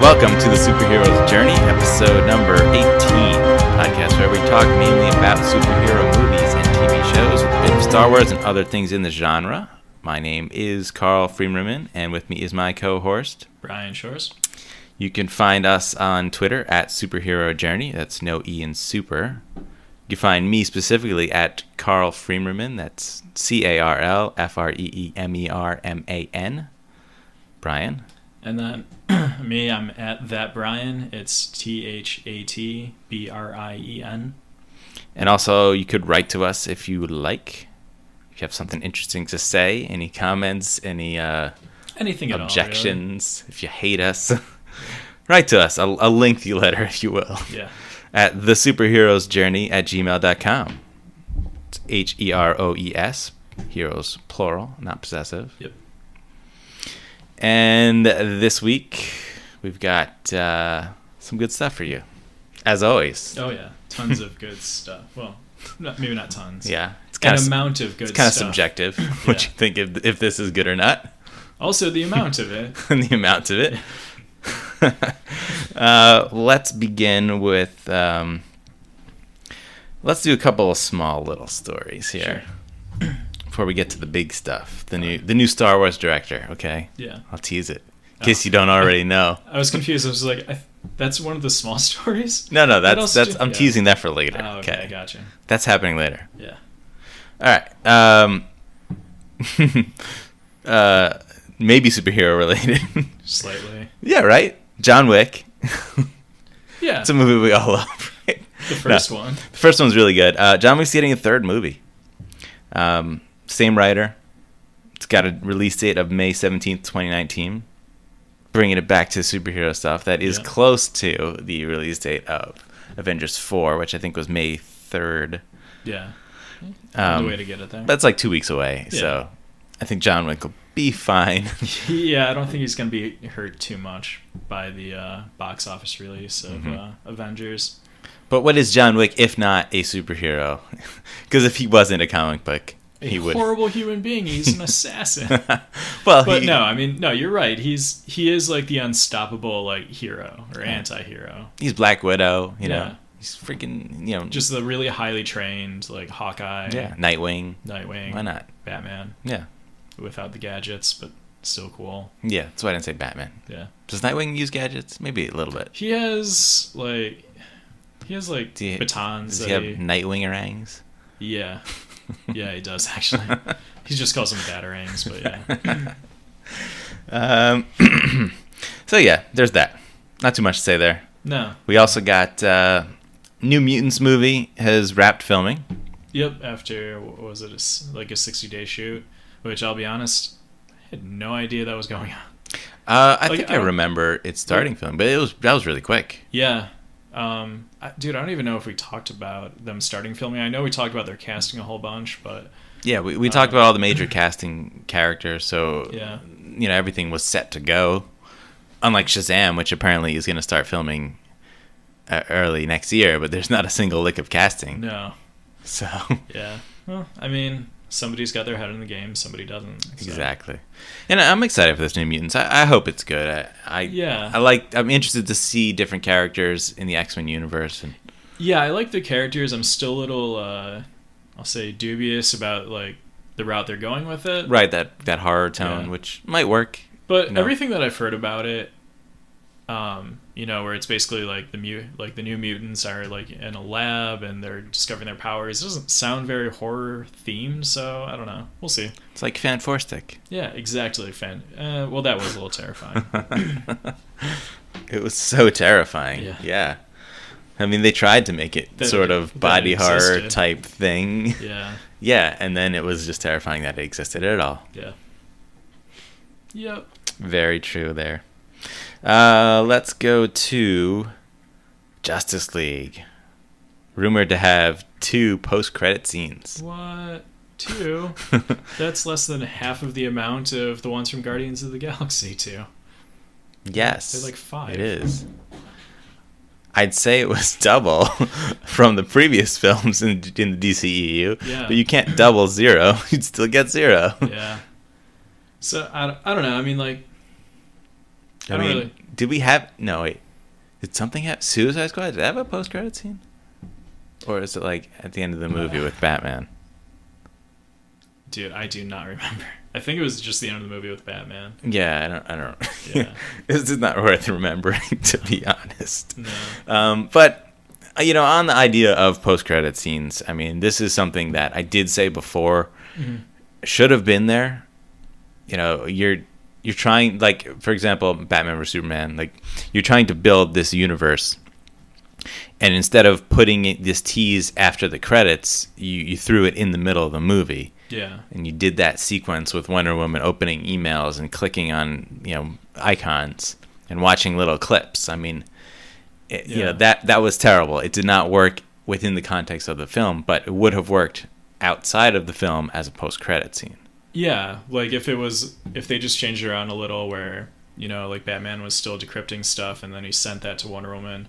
Welcome to the Superhero's Journey, episode number 18, podcast where we talk mainly about superhero movies and TV shows with a bit of Star Wars and other things in the genre. My name is Carl Freeman, and with me is my co-host, Brian Shores. You can find us on Twitter at Superhero Journey. That's no E in super. You can find me specifically at Carl Freeman. That's CarlFreemerman. Brian. And then me, I'm at that Brian. It's THATBRIEN. And also, you could write to us if you would like. If you have something interesting to say, any comments, any anything objections, at all, really. If you hate us, write to us, a lengthy letter, if you will. Yeah. At thesuperheroesjourney@gmail.com. It's HEROES, heroes plural, not possessive. Yep. And this week, we've got some good stuff for you, as always. Oh, yeah. Tons of good stuff. Well, maybe not tons. Yeah. It's an amount of good stuff. It's kind of subjective, what you think if this is good or not. Also, the amount of it. And the amount of it. Let's begin with... let's do a couple of small little stories here. Sure. Before we get to the big stuff. The new Star Wars director, okay? Yeah. I'll tease it. In case you don't already know. I was confused. I was like, that's one of the small stories? No, I'm teasing that for later. Oh, okay, I gotcha. That's happening later. Yeah. All right. Maybe superhero related. Slightly. Yeah, right? John Wick. Yeah. It's a movie we all love, right? The first one. The first one's really good. John Wick's getting a third movie. Same writer. It's got a release date of May 17th, 2019. Bringing it back to superhero stuff. That is close to the release date of Avengers 4, which I think was May 3rd. Yeah. The way to get it there. That's like 2 weeks away, so I think John Wick will be fine. Yeah, I don't think he's going to be hurt too much by the box office release of Avengers. But what is John Wick if not a superhero? Because if he wasn't a comic book, he would. A horrible human being. He's an assassin. But no, you're right. He is like the unstoppable like hero or anti-hero. He's Black Widow, you know. He's freaking, just the really highly trained like Hawkeye. Yeah, Nightwing. Why not? Batman. Yeah. Without the gadgets, but still cool. Yeah, that's why I didn't say Batman. Yeah. Does Nightwing use gadgets? Maybe a little bit. He has batons. Does he have Nightwingerangs? Yeah. Yeah, he does actually. He just calls them batarangs, but yeah. So yeah, there's that. Not too much to say there. No. We also got New Mutants movie has wrapped filming. Yep, after what was it, like a 60-day shoot, which I'll be honest, I had no idea that was going on. I think I remember it starting filming, but that was really quick. Yeah. Dude, I don't even know if we talked about them starting filming. I know we talked about their casting a whole bunch, but... Yeah, we talked about all the major casting characters, so yeah. Everything was set to go. Unlike Shazam, which apparently is going to start filming early next year, but there's not a single lick of casting. No. So... Yeah. Well, I mean... Somebody's got their head in the game, somebody doesn't. So. Exactly. And I'm excited for this New Mutants. I hope it's good. I'm interested to see different characters in the X-Men universe. And yeah, I like the characters. I'm still a little, I'll say, dubious about like the route they're going with it. Right, that horror tone, which might work. But everything that I've heard about it, where it's basically like the New Mutants are like in a lab and they're discovering their powers. It doesn't sound very horror themed, so I don't know. We'll see. It's like Fan Four Stick. Yeah, exactly. Well, that was a little terrifying. It was so terrifying. Yeah. I mean, they tried to make it sort of body horror type thing. Yeah. Yeah, and then it was just terrifying that it existed at all. Yeah. Yep. Very true there. Let's go to Justice League. Rumored to have 2 post-credit scenes. What? 2? That's less than half of the amount of the ones from Guardians of the Galaxy 2. Yes. They're like 5. It is. I'd say it was double from the previous films in the DCEU. Yeah. But you can't double 0. You'd still get 0. Yeah. So, I don't know. I mean, like... I mean, did we have... No, wait. Did something have... Suicide Squad, did that have a post-credit scene? Or is it like at the end of the movie with Batman? Dude, I do not remember. I think it was just the end of the movie with Batman. Yeah, I don't. Yeah. This is not worth remembering, to be honest. No. But on the idea of post-credit scenes, I mean, this is something that I did say before should have been there. You're trying, like, for example, Batman vs Superman, like, you're trying to build this universe, and instead of putting this tease after the credits, you threw it in the middle of the movie. Yeah. And you did that sequence with Wonder Woman opening emails and clicking on, icons and watching little clips. I mean, that was terrible. It did not work within the context of the film, but it would have worked outside of the film as a post-credit scene. Yeah, like if they just changed it around a little where, like Batman was still decrypting stuff and then he sent that to Wonder Woman,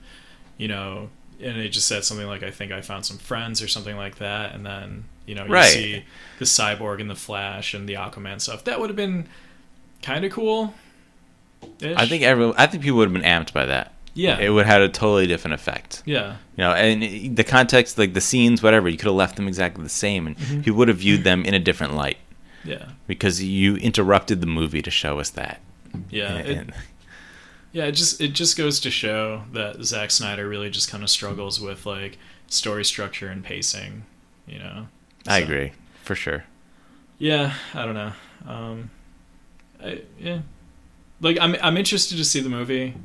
and it just said something like, I think I found some friends or something like that, and then you see the Cyborg and the Flash and the Aquaman stuff. That would have been kind of cool. I think people would have been amped by that. Yeah, it would have had a totally different effect. Yeah, and the context, like the scenes, whatever, you could have left them exactly the same, and people would have viewed them in a different light. Yeah, because you interrupted the movie to show us that. Yeah, it just goes to show that Zack Snyder really just kind of struggles with like story structure and pacing. I agree, for sure. Yeah, I don't know. Like I'm interested to see the movie.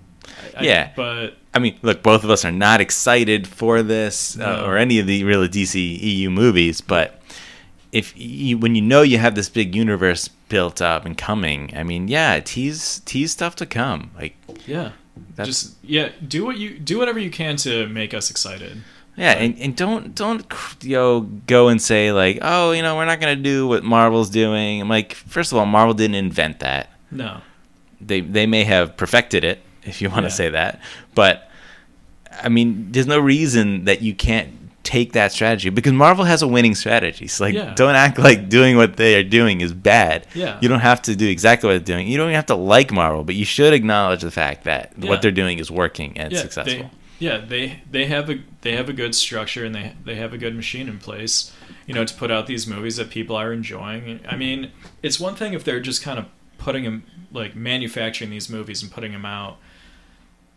But I mean, look, both of us are not excited for this or any of the really DC EU movies, but when you have this big universe built up and coming, I mean, tease stuff to come. Like, do whatever you can to make us excited. Yeah, and don't go and say like, oh, we're not gonna do what Marvel's doing. I'm like, first of all, Marvel didn't invent that. No, they may have perfected it, if you want to say that, but I mean, there's no reason that you can't take that strategy, because Marvel has a winning strategy. So don't act like doing what they are doing is bad. Yeah. You don't have to do exactly what they're doing. You don't even have to like Marvel, but you should acknowledge the fact that what they're doing is working and successful. They have a good structure, and they have a good machine in place, to put out these movies that people are enjoying. I mean, it's one thing if they're just kind of putting them, like manufacturing these movies and putting them out,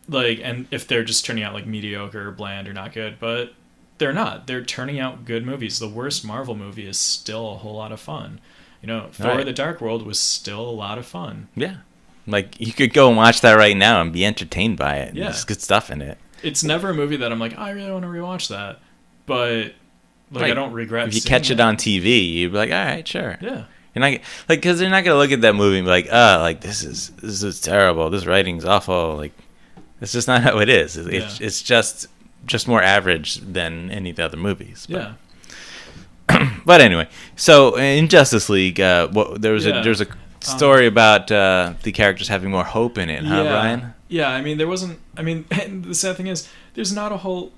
like, and if they're just turning out like mediocre or bland or not good, but they're not. They're turning out good movies. The worst Marvel movie is still a whole lot of fun. Thor: The Dark World was still a lot of fun. Yeah. Like, you could go and watch that right now and be entertained by it. Yeah. There's good stuff in it. It's never a movie that I'm like, I really want to rewatch that. But, I don't regret if you catch it on TV, you'd be like, all right, sure. Yeah. You're not, like, because they're not going to look at that movie and be like, oh, like, this is terrible. This writing's awful. Like, it's just not how it is. It's just more average than any of the other movies. But. Yeah. But anyway, so in Justice League, there's a story about the characters having more hope in it, huh, Brian? Yeah, I mean, the sad thing is, there's not a whole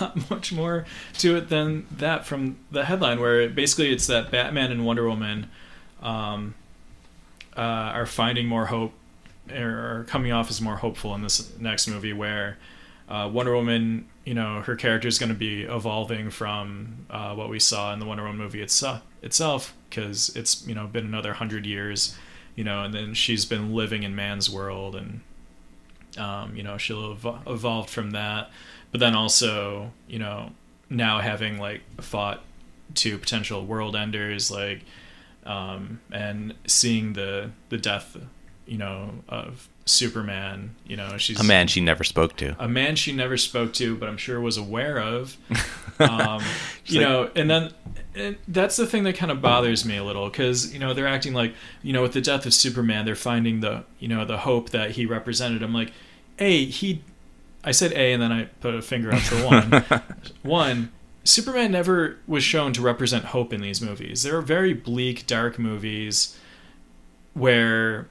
lot much more to it than that from the headline, where basically it's that Batman and Wonder Woman are finding more hope, or are coming off as more hopeful in this next movie, where Wonder Woman, her character is going to be evolving from what we saw in the Wonder Woman movie itself, because it's been another 100 years, and then she's been living in man's world, and she'll have evolved from that, but then also now having like fought two potential world enders, like and seeing the death of Superman, she's a man she never spoke to. But I'm sure was aware of. And then that's the thing that kind of bothers me a little, because they're acting like with the death of Superman, they're finding the the hope that he represented. I'm like, I said A, and then I put a finger up for one. Superman never was shown to represent hope in these movies. They were very bleak, dark movies where,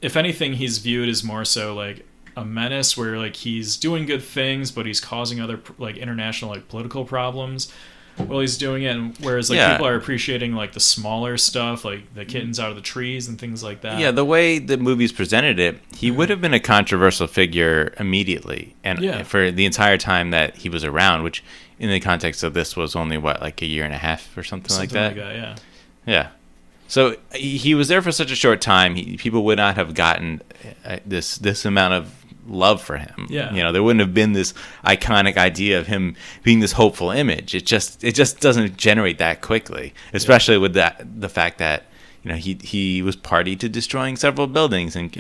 if anything, he's viewed as more so like a menace, where like he's doing good things, but he's causing other like international like political problems. while he's doing it, and whereas like Yeah. people are appreciating like the smaller stuff, like the kittens out of the trees and things like that. Yeah, the way the movies presented it, he would have been a controversial figure immediately, and Yeah. for the entire time that he was around, which in the context of this was only like a year and a half or something like that. Yeah. Yeah. So he was there for such a short time. People would not have gotten this amount of love for him. Yeah. You know, there wouldn't have been this iconic idea of him being this hopeful image. It just doesn't generate that quickly, especially with the fact that, you know, he was party to destroying several buildings, and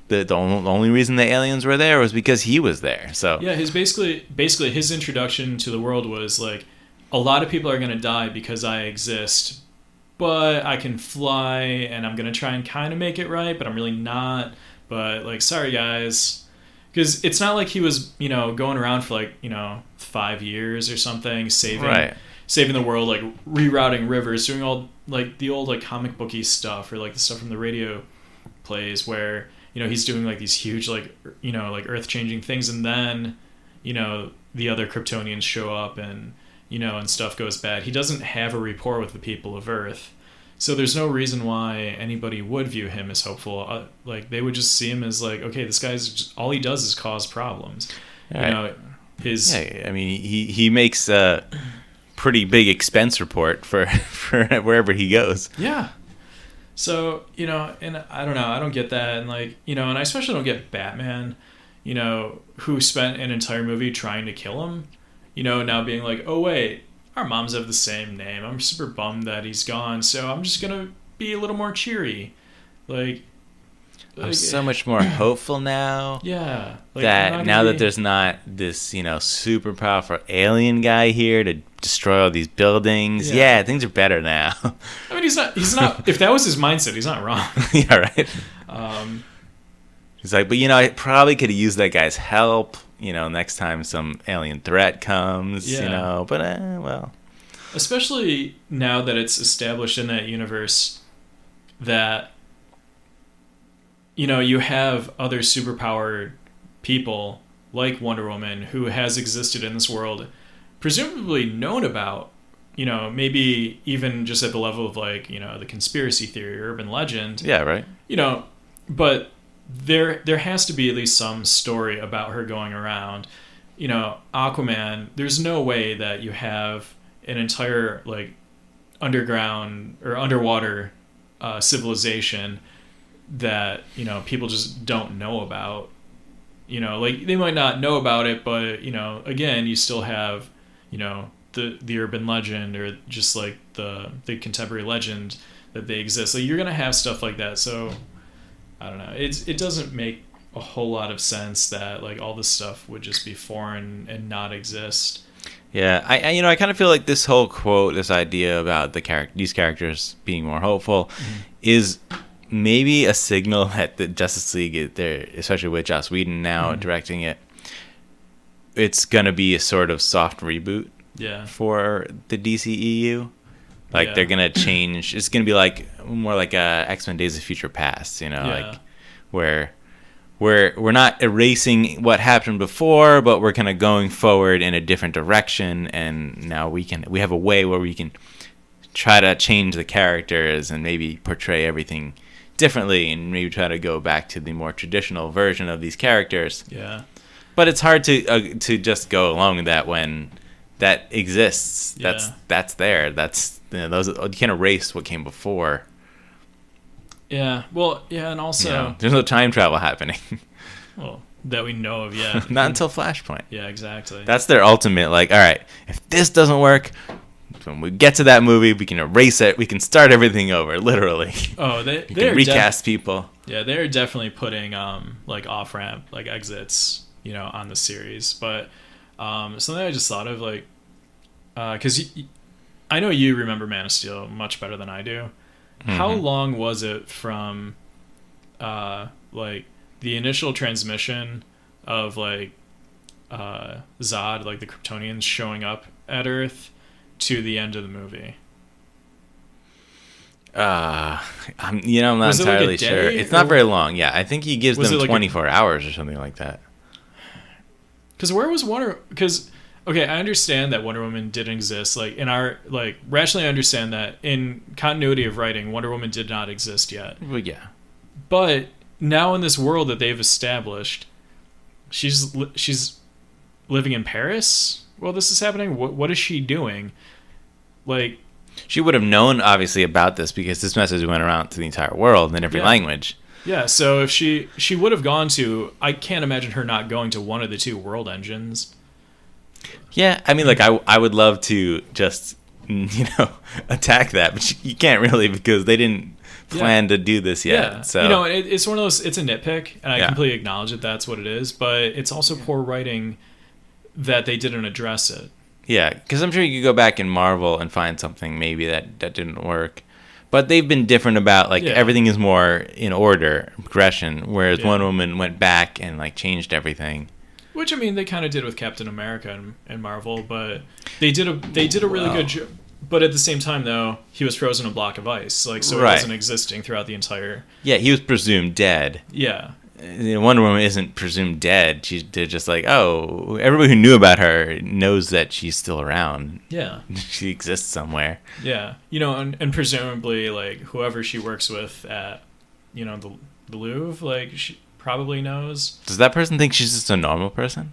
the only reason the aliens were there was because he was there. So yeah, his basically his introduction to the world was like, a lot of people are going to die because I exist, but I can fly, and I'm going to try and kind of make it right, but I'm really not. But like, sorry guys, because it's not like he was, you know, going around for like, you know, 5 years or something, saving the world, like rerouting rivers, doing all like the old like comic booky stuff, or like the stuff from the radio plays where, you know, he's doing like these huge like, you know, like earth-changing things, and then, you know, the other Kryptonians show up, and, you know, and stuff goes bad. He doesn't have a rapport with the people of Earth. So there's no reason why anybody would view him as hopeful. Like, they would just see him as like, okay, this guy's just, all he does is cause problems. Right. You know, his... Yeah, I mean, he makes a pretty big expense report for wherever he goes. Yeah. So, you know, and I don't know, I don't get that. And like, you know, and I especially don't get Batman, you know, who spent an entire movie trying to kill him, you know, now being like, oh wait, our moms have the same name. I'm super bummed that he's gone, so I'm just gonna be a little more cheery. Like I'm so much more hopeful now. Yeah. Like, that now that there's not this, you know, super powerful alien guy here to destroy all these buildings. Yeah, things are better now. I mean, he's not, if that was his mindset, he's not wrong. Yeah, right. He's like, but, you know, I probably could have used that guy's help, you know, next time some alien threat comes, you know, but, well. Especially now that it's established in that universe that, you know, you have other superpowered people like Wonder Woman who has existed in this world, presumably known about, you know, maybe even just at the level of like, you know, the conspiracy theory, urban legend. Yeah, right. You know, but there has to be at least some story about her going around. You know, Aquaman, there's no way that you have an entire like underground or underwater civilization that, you know, people just don't know about. You know, like they might not know about it, but, you know, again, you still have, you know, the urban legend or just like the contemporary legend that they exist. So you're gonna have stuff like that. So I don't know. It doesn't make a whole lot of sense that like all this stuff would just be foreign and not exist. Yeah, I you know, I kind of feel like this whole quote, this idea about these characters being more hopeful, is maybe a signal that the Justice League, there, especially with Joss Whedon now directing it, it's gonna be a sort of soft reboot. Yeah. For the DCEU, like they're gonna change. It's gonna be like more like a X-Men Days of Future Past, you know, like where we're not erasing what happened before, but we're kind of going forward in a different direction, and now we have a way where we can try to change the characters and maybe portray everything differently, and maybe try to go back to the more traditional version of these characters. Yeah. But it's hard to just go along with that when that exists. That's there. That's, you know, those, you can't erase what came before. Yeah. Well, yeah, and also, you know, there's no time travel happening. Well, that we know of, yeah. Not until Flashpoint. Yeah, exactly. That's their ultimate, like, all right, if this doesn't work, when we get to that movie, we can erase it. We can start everything over, literally. Oh, they can recast people. Yeah, they're definitely putting like off-ramp, like exits, you know, on the series. But something I just thought of, like, because I know you remember Man of Steel much better than I do. Mm-hmm. How long was it from like the initial transmission of like Zod, like the Kryptonians showing up at Earth, to the end of the movie? I'm not entirely sure. It's not very long. Yeah, I think he gives them like 24 hours or something like that. Because where was Wonder? Because Okay, I understand that Wonder Woman didn't exist. Like in our like rationally, I understand that in continuity of writing, Wonder Woman did not exist yet. Well, yeah. But now in this world that they've established, she's living in Paris while this is happening. What is she doing? Like, she would have known obviously about this because this message went around to the entire world in every language. Yeah, so if she would have gone to, I can't imagine her not going to one of the two world engines. Yeah, I mean, like I would love to just attack that, but you can't really because they didn't plan to do this yet. Yeah. So it's one of those. It's a nitpick, and I completely acknowledge that that's what it is. But it's also poor writing that they didn't address it. Yeah, because I'm sure you could go back in Marvel and find something maybe that didn't work. But they've been different about, like, everything is more in order, progression, whereas Wonder Woman went back and, like, changed everything. Which, I mean, they kind of did with Captain America and Marvel, but they did a really good job. But at the same time, though, he was frozen in a block of ice, like, so it wasn't existing throughout the entire... Yeah, he was presumed dead. Yeah. Wonder Woman isn't presumed dead. They're just like, oh, everybody who knew about her knows that she's still around. Yeah. She exists somewhere. Yeah. And presumably, like, whoever she works with at, the Louvre, like, she probably knows. Does that person think she's just a normal person?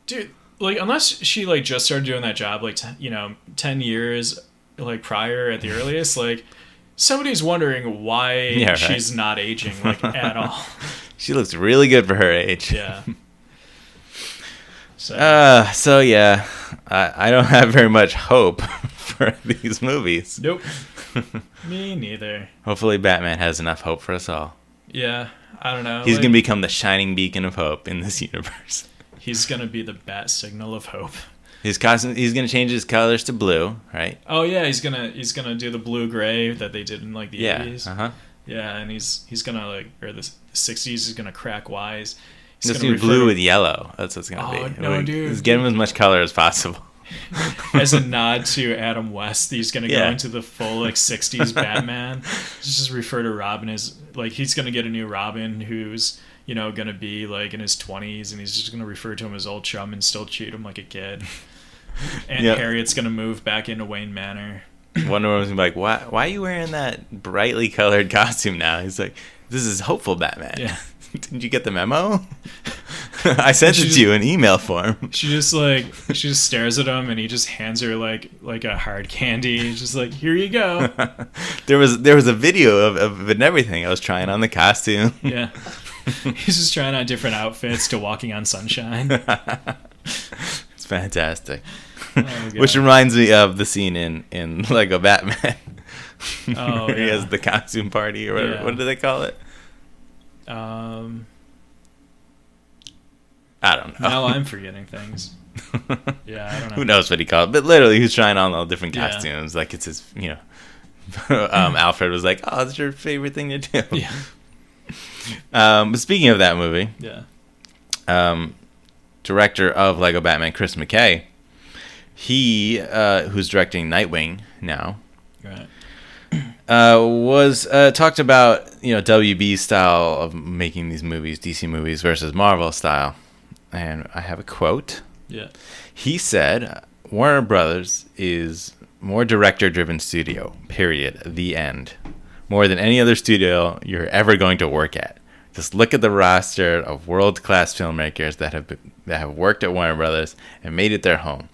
Dude, like, unless she, like, just started doing that job, like, 10 years, like, prior at the earliest, like, somebody's wondering why she's not aging, like, at all. She looks really good for her age. Yeah. So yeah, I don't have very much hope for these movies. Nope. Me neither. Hopefully Batman has enough hope for us all. Yeah, I don't know. He's going to become the shining beacon of hope in this universe. He's going to be the bat signal of hope. He's going to change his colors to blue, right? Oh yeah, he's gonna do the blue-gray that they did in, like, the 80s. Uh-huh. Yeah, and he's gonna, like, or the 60s, he's gonna crack wise. He's going to be blue with yellow. That's what it's going to be. No, dude. Just get him as much color as possible. As a nod to Adam West, he's going to go into the full, like, 60s Batman. Just refer to Robin as, like, he's going to get a new Robin who's, going to be, like, in his 20s, and he's just going to refer to him as old chum and still treat him like a kid. And Harriet's going to move back into Wayne Manor. Wonder Woman's going to be like, why are you wearing that brightly colored costume now? He's like, this is hopeful Batman. Yeah. Didn't you get the memo? I sent it to you in email form. She just stares at him, and he just hands her like a hard candy. He's just like, here you go. There was a video of it and everything. I was trying on the costume. Yeah. He's just trying on different outfits to Walking on Sunshine. It's fantastic. Oh, which reminds me of the scene in Lego Batman. Oh, where he has the costume party or whatever. Yeah. What do they call it? I don't know. Now I'm forgetting things. Yeah, I don't know. Who knows what he called it? But literally, he's trying on all different costumes. Like, it's his, Alfred was like, oh, that's your favorite thing to do. Yeah. But speaking of that movie, director of Lego Batman, Chris McKay, he, who's directing Nightwing now, right. Was talked about WB style of making these movies, DC movies versus Marvel style, and I have a quote. Yeah. He said, "Warner Brothers is more director-driven studio. Period. The end. More than any other studio you're ever going to work at. Just look at the roster of world-class filmmakers that have worked at Warner Brothers and made it their home.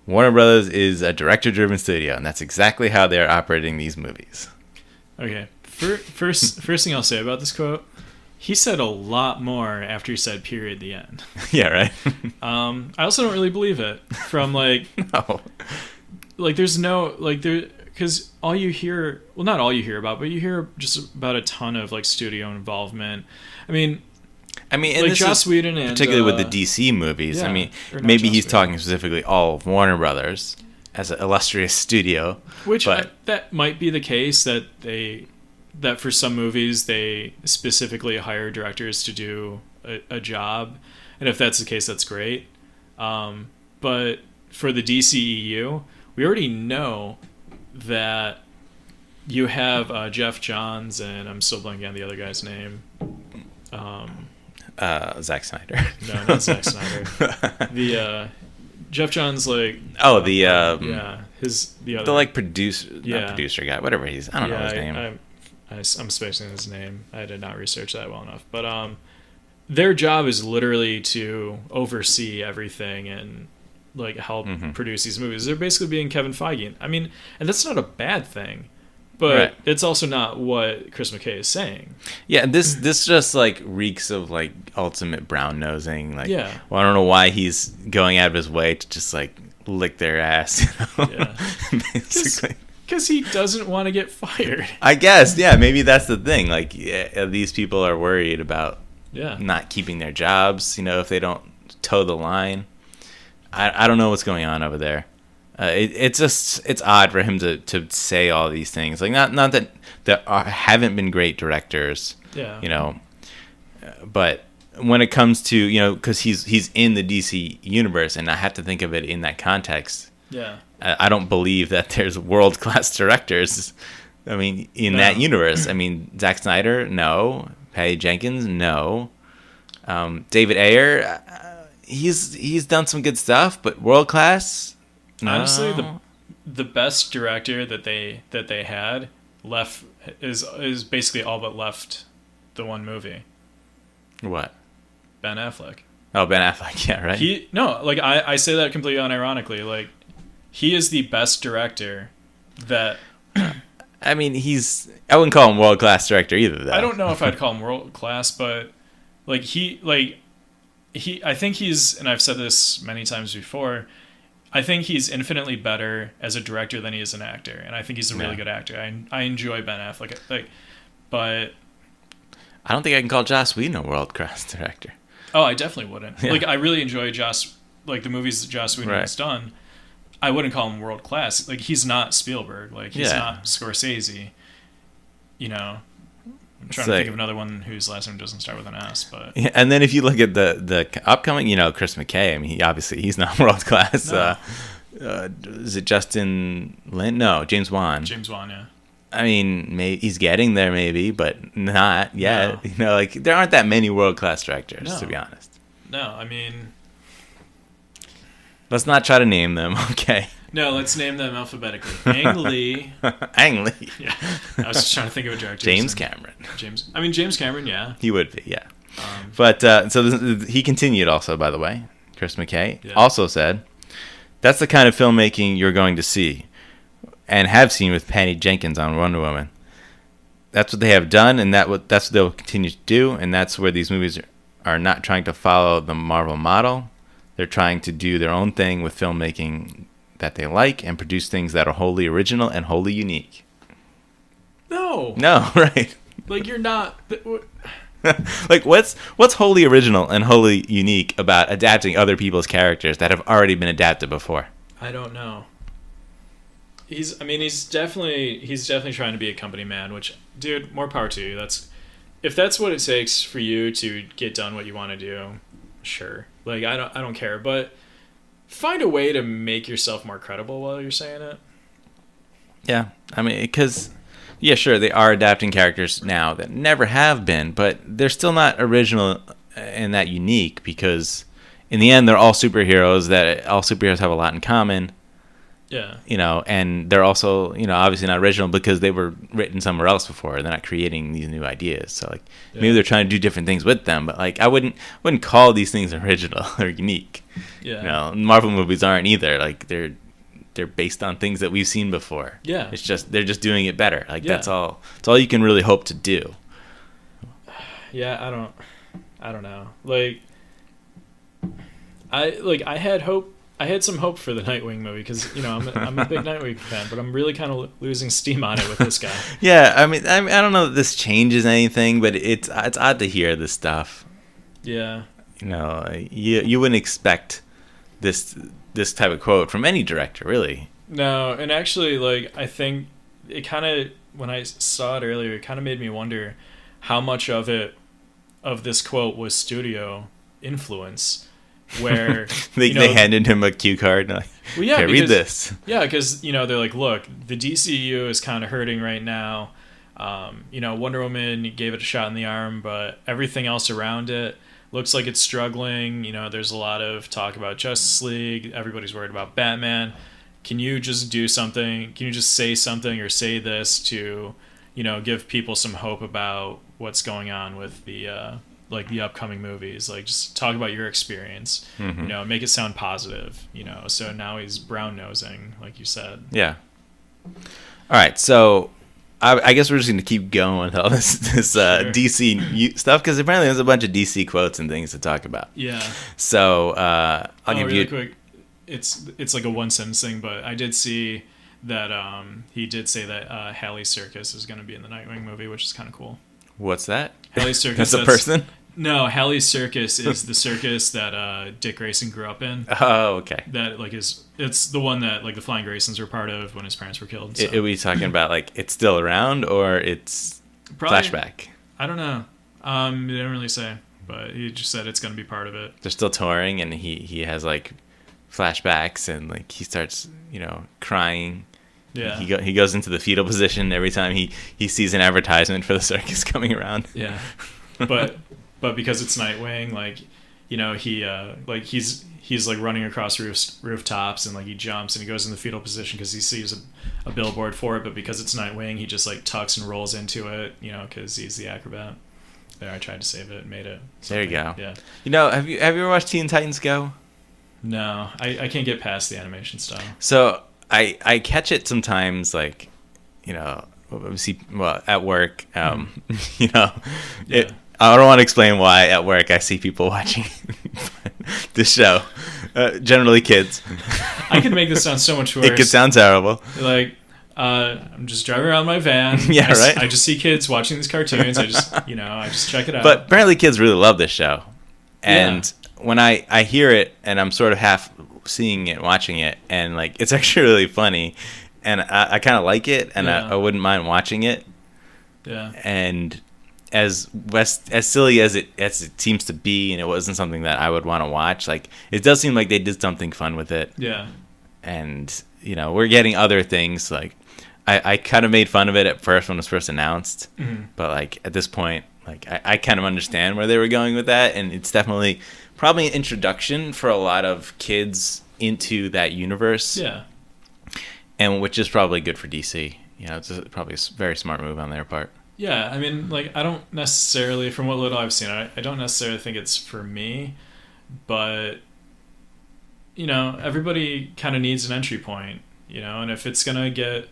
Warner Brothers is a director-driven studio, and that's exactly how they're operating these movies." Okay. First thing I'll say about this quote, he said a lot more after he said "period." The end. Yeah, right. I also don't really believe it. From like, no, like there's no like there because all you hear, well, not all you hear about, but you hear just about a ton of like studio involvement. I mean, and like Joss Whedon and particularly with the DC movies. Yeah, I mean, maybe he's talking specifically all of Warner Brothers as an illustrious studio. Which that might be the case that for some movies they specifically hire directors to do a job, and if that's the case, that's great. But for the DCEU, we already know that you have Jeff Johns, and I'm still blanking on the other guy's name. Zack Snyder. No, not Zack Snyder. Jeff Johns like the the other the like producer, Yeah. not producer guy, whatever he's. I don't know his name. I'm spacing his name. I did not research that well enough, but their job is literally to oversee everything and like help produce these movies. They're basically being Kevin Feige. I mean, and that's not a bad thing, but Right. it's also not what Chris McKay is saying. Yeah, this just like reeks of like ultimate brown nosing. Like, Yeah. well, I don't know why he's going out of his way to just like lick their ass. You know? Yeah. Basically. Because he doesn't want to get fired. I guess, yeah, maybe that's the thing. Like, yeah, these people are worried about Yeah. not keeping their jobs, you know, if they don't toe the line. I don't know what's going on over there. It's odd for him to say all these things. Like, not that there haven't been great directors, Yeah. you know, but when it comes to, you know, because he's in the DC universe, and I have to think of it in that context. Yeah. I don't believe that there's world-class directors. I mean, in that universe. I mean, Zack Snyder, no. Patty Jenkins, no. David Ayer, he's done some good stuff, but world-class, no. Honestly, the best director that they had left is basically all but left the one movie. What? Ben Affleck. Oh, Ben Affleck, yeah, right? I say that completely unironically. Like, he is the best director that... I mean, I wouldn't call him world-class director either, though. I don't know if I'd call him world-class, but, like, I think he's, and I've said this many times before, I think he's infinitely better as a director than he is an actor, and I think he's a really good actor. I enjoy Ben Affleck, but... I don't think I can call Joss Whedon a world-class director. Oh, I definitely wouldn't. Yeah. Like, I really enjoy the movies that Joss Whedon has done. I wouldn't call him world class. Like, he's not Spielberg. Like, he's not Scorsese. You know, I'm trying to think of another one whose last name doesn't start with an S. But yeah, and then if you look at the upcoming, you know, Chris McKay. I mean, he's not world class. No. Is it Justin Lin? No, James Wan. James Wan, yeah. I mean, he's getting there, maybe, but not yet. No. You know, like there aren't that many world class directors, to be honest. No, I mean, let's not try to name them. Okay. No, let's name them alphabetically. Ang Lee. Ang Lee. Yeah, I was just trying to think of a director. James Cameron. James Cameron, yeah. He would be, yeah. But he continued also, by the way. Chris McKay also said, "That's the kind of filmmaking you're going to see, and have seen with Patty Jenkins on Wonder Woman. That's what they have done, and that's what they'll continue to do. And that's where these movies are not trying to follow the Marvel model. They're trying to do their own thing with filmmaking that they like, and produce things that are wholly original and wholly unique." No, right? Like, you're not. Like, what's wholly original and wholly unique about adapting other people's characters that have already been adapted before? I don't know. He's definitely trying to be a company man, which, dude, more power to you. If that's what it takes for you to get done what you want to do, sure. Like, I don't care, but find a way to make yourself more credible while you're saying it. Yeah, I mean, because yeah, sure, they are adapting characters now that never have been, but they're still not original and that unique, because in the end, they're all superheroes. That all superheroes have a lot in common. Yeah. You know, and they're also, you know, obviously not original because they were written somewhere else before. They're not creating these new ideas. So, like, maybe they're trying to do different things with them, but, like, I wouldn't call these things original or unique. Yeah. You know, Marvel movies aren't either. Like, they're based on things that we've seen before. Yeah. It's just they're just doing it better. Like, that's all you can really hope to do. Yeah, I don't know. Like, I had hope. I had some hope for the Nightwing movie because, you know, I'm a big Nightwing fan, but I'm really kind of losing steam on it with this guy. Yeah, I mean, I don't know that this changes anything, but it's odd to hear this stuff. Yeah. You know, you wouldn't expect this type of quote from any director, really. No, and actually, like, I think it kind of, when I saw it earlier, it kind of made me wonder how much of this quote was studio influence. Where they handed him a cue card and like, well, yeah, okay, read this. Yeah, because, you know, they're like, look, the DCU is kind of hurting right now. You know, Wonder Woman gave it a shot in the arm, but everything else around it, looks like it's struggling. You know, there's a lot of talk about Justice League. Everybody's worried about Batman. Can you just do something? Can you just say something or say this to, you know, give people some hope about what's going on with the like the upcoming movies? Like, just talk about your experience. Mm-hmm. You know, make it sound positive. You know, so now he's brown nosing, like you said. Yeah. All right, so I guess we're just going to keep going with all this Sure. DC stuff, because apparently there's a bunch of DC quotes and things to talk about. Yeah. So I'll give really you... quick. It's like a one sentence thing, but I did see that he did say that Halley's Circus is going to be in the Nightwing movie, which is kind of cool. What's that? Halley's Circus. That's a person? No, Halley's Circus is the circus that Dick Grayson grew up in. Oh, okay. That like it's the one that like the Flying Graysons were part of when his parents were killed. So. Are we talking about like it's still around or it's Probably, flashback? I don't know. He didn't really say, but he just said it's going to be part of it. They're still touring, and he has like flashbacks, and like he starts, you know, crying. Yeah. He goes into the fetal position every time he sees an advertisement for the circus coming around. Yeah. But because it's Nightwing, like, you know, he like he's like running across rooftops, and like he jumps and he goes in the fetal position because he sees a billboard for it. But because it's Nightwing, he just like tucks and rolls into it, you know, because he's the acrobat. There, I tried to save it, made it. There you go. Yeah. You know, have you ever watched Teen Titans Go? No, I can't get past the animation style. So I catch it sometimes, like, you know, at work, you know, Yeah. I don't want to explain why at work I see people watching this show. Generally kids. I could make this sound so much worse. It could sound terrible. Like, I'm just driving around my van. Yeah, right? I just see kids watching these cartoons. I just check it out. But apparently kids really love this show. And when I hear it, and I'm sort of half seeing it, watching it, and like it's actually really funny, and I kind of like it, and I wouldn't mind watching it. Yeah. And as silly as it seems to be, and it wasn't something that I would want to watch, like it does seem like they did something fun with it. Yeah. And you know, we're getting other things. Like I kind of made fun of it at first when it was first announced, but like at this point, like I kind of understand where they were going with that, and it's definitely probably an introduction for a lot of kids into that universe. Yeah. And which is probably good for DC. You know, it's probably a very smart move on their part. Yeah, I mean, like, I don't necessarily, from what little I've seen, I don't necessarily think it's for me, but, you know, everybody kind of needs an entry point, you know, and if it's going to get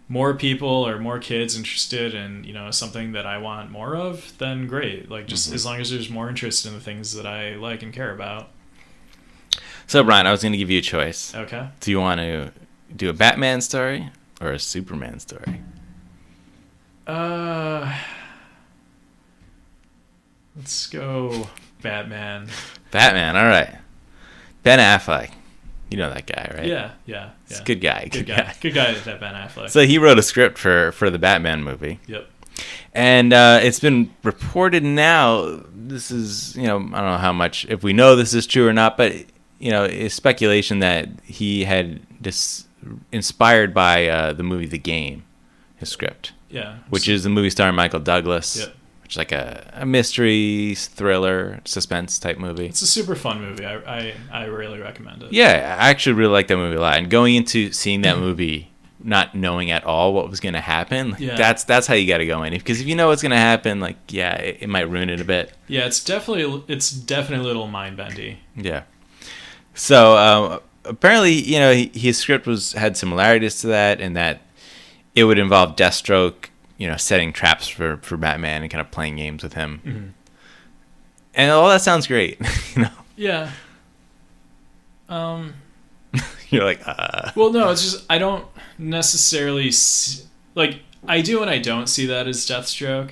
more people or more kids interested in, you know, something that I want more of, then great. Like, just as long as there's more interest in the things that I like and care about. So, Brian, I was going to give you a choice. Okay. Do you want to do a Batman story or a Superman story? Let's go Batman. Batman, all right. Ben Affleck. You know that guy, right? Yeah. He's a good guy. Good guy, that Ben Affleck. So he wrote a script for the Batman movie. Yep. And it's been reported now, this is, you know, I don't know how much, if we know this is true or not, but, you know, it's speculation that he had inspired by the movie The Game, his script. Yeah. Which is the movie starring Michael Douglas. Yep. Which is like a mystery, thriller, suspense type movie. It's a super fun movie. I really recommend it. Yeah, I actually really like that movie a lot. And going into seeing that movie, not knowing at all what was going to happen, that's how you got to go in. Because if you know what's going to happen, like, yeah, it might ruin it a bit. Yeah, it's definitely a little mind bendy. Yeah. So apparently, you know, his script had similarities to that, and that it would involve Deathstroke, you know, setting traps for Batman and kind of playing games with him. Mm-hmm. And all that sounds great, you know. Yeah. You're like, Well, no, it's just I don't necessarily like I do and I don't see that as Deathstroke.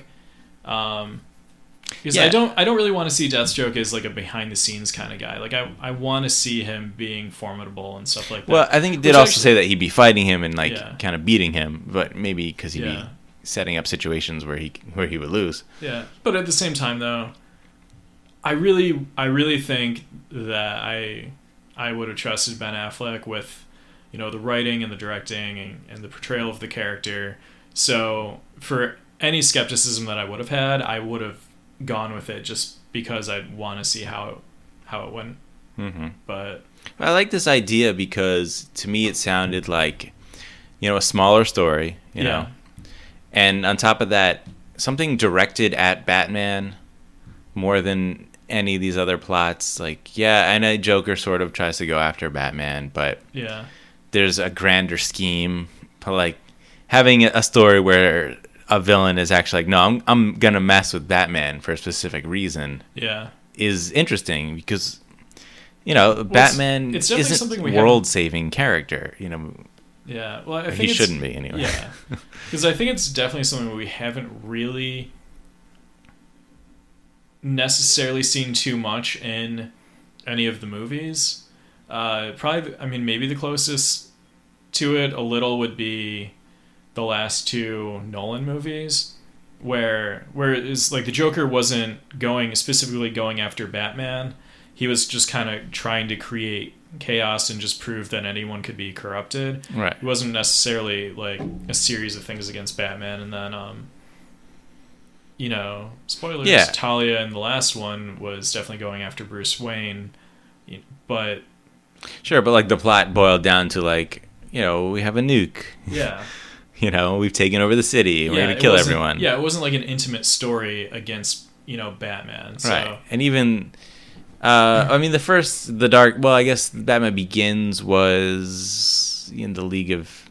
Because I don't really want to see Deathstroke as like a behind the scenes kind of guy. Like I want to see him being formidable and stuff like that. Well, I think it did also say that he'd be fighting him and like kind of beating him, but maybe because he'd be setting up situations where he would lose. Yeah, but at the same time though, I really think that I would have trusted Ben Affleck with, you know, the writing and the directing and the portrayal of the character. So for any skepticism that I would have had, I would have gone with it just because I want to see how it went. Mm-hmm. But I like this idea because to me it sounded like, a smaller story, you know, and on top of that, something directed at Batman more than any of these other plots. Like, yeah, I know Joker sort of tries to go after Batman, but there's a grander scheme. Like having a story where a villain is actually like, no, I'm gonna mess with Batman for a specific reason. Is interesting because Batman isn't a world-saving character. Yeah, well, I think he shouldn't be anyway. Yeah, because I think it's definitely something we haven't really necessarily seen too much in any of the movies. Probably, I mean, maybe the closest to it a little would be the last two Nolan movies, where it's like the Joker wasn't specifically going after Batman. He was just kind of trying to create chaos and just prove that anyone could be corrupted. Right. It wasn't necessarily like a series of things against Batman. And then, spoilers, Talia in the last one was definitely going after Bruce Wayne. But... Sure, but like the plot boiled down to like, we have a nuke. Yeah. We've taken over the city. We're going to kill everyone. Yeah, it wasn't like an intimate story against, Batman. So. Right. And even... I mean, I guess Batman Begins was in the League of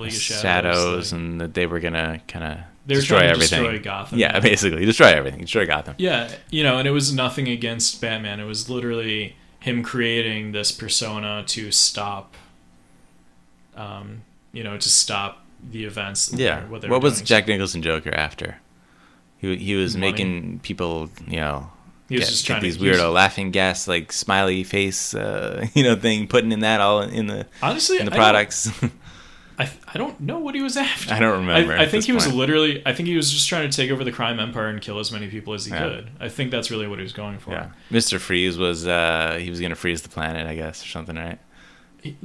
Shadows, and that they were gonna kind of destroy everything. Destroy Gotham. Yeah, basically destroy everything. Destroy Gotham. Yeah, and it was nothing against Batman. It was literally him creating this persona to stop, to stop the events. Yeah. What was Jack Nicholson Joker after? He was making people, He was just trying these to weirdo laughing gas, like smiley face, thing, putting in that all in the products. I don't know what he was after. I don't remember. I think he was just trying to take over the crime empire and kill as many people as he could. I think that's really what he was going for. Yeah. Mr. Freeze was he was going to freeze the planet, I guess, or something, right? He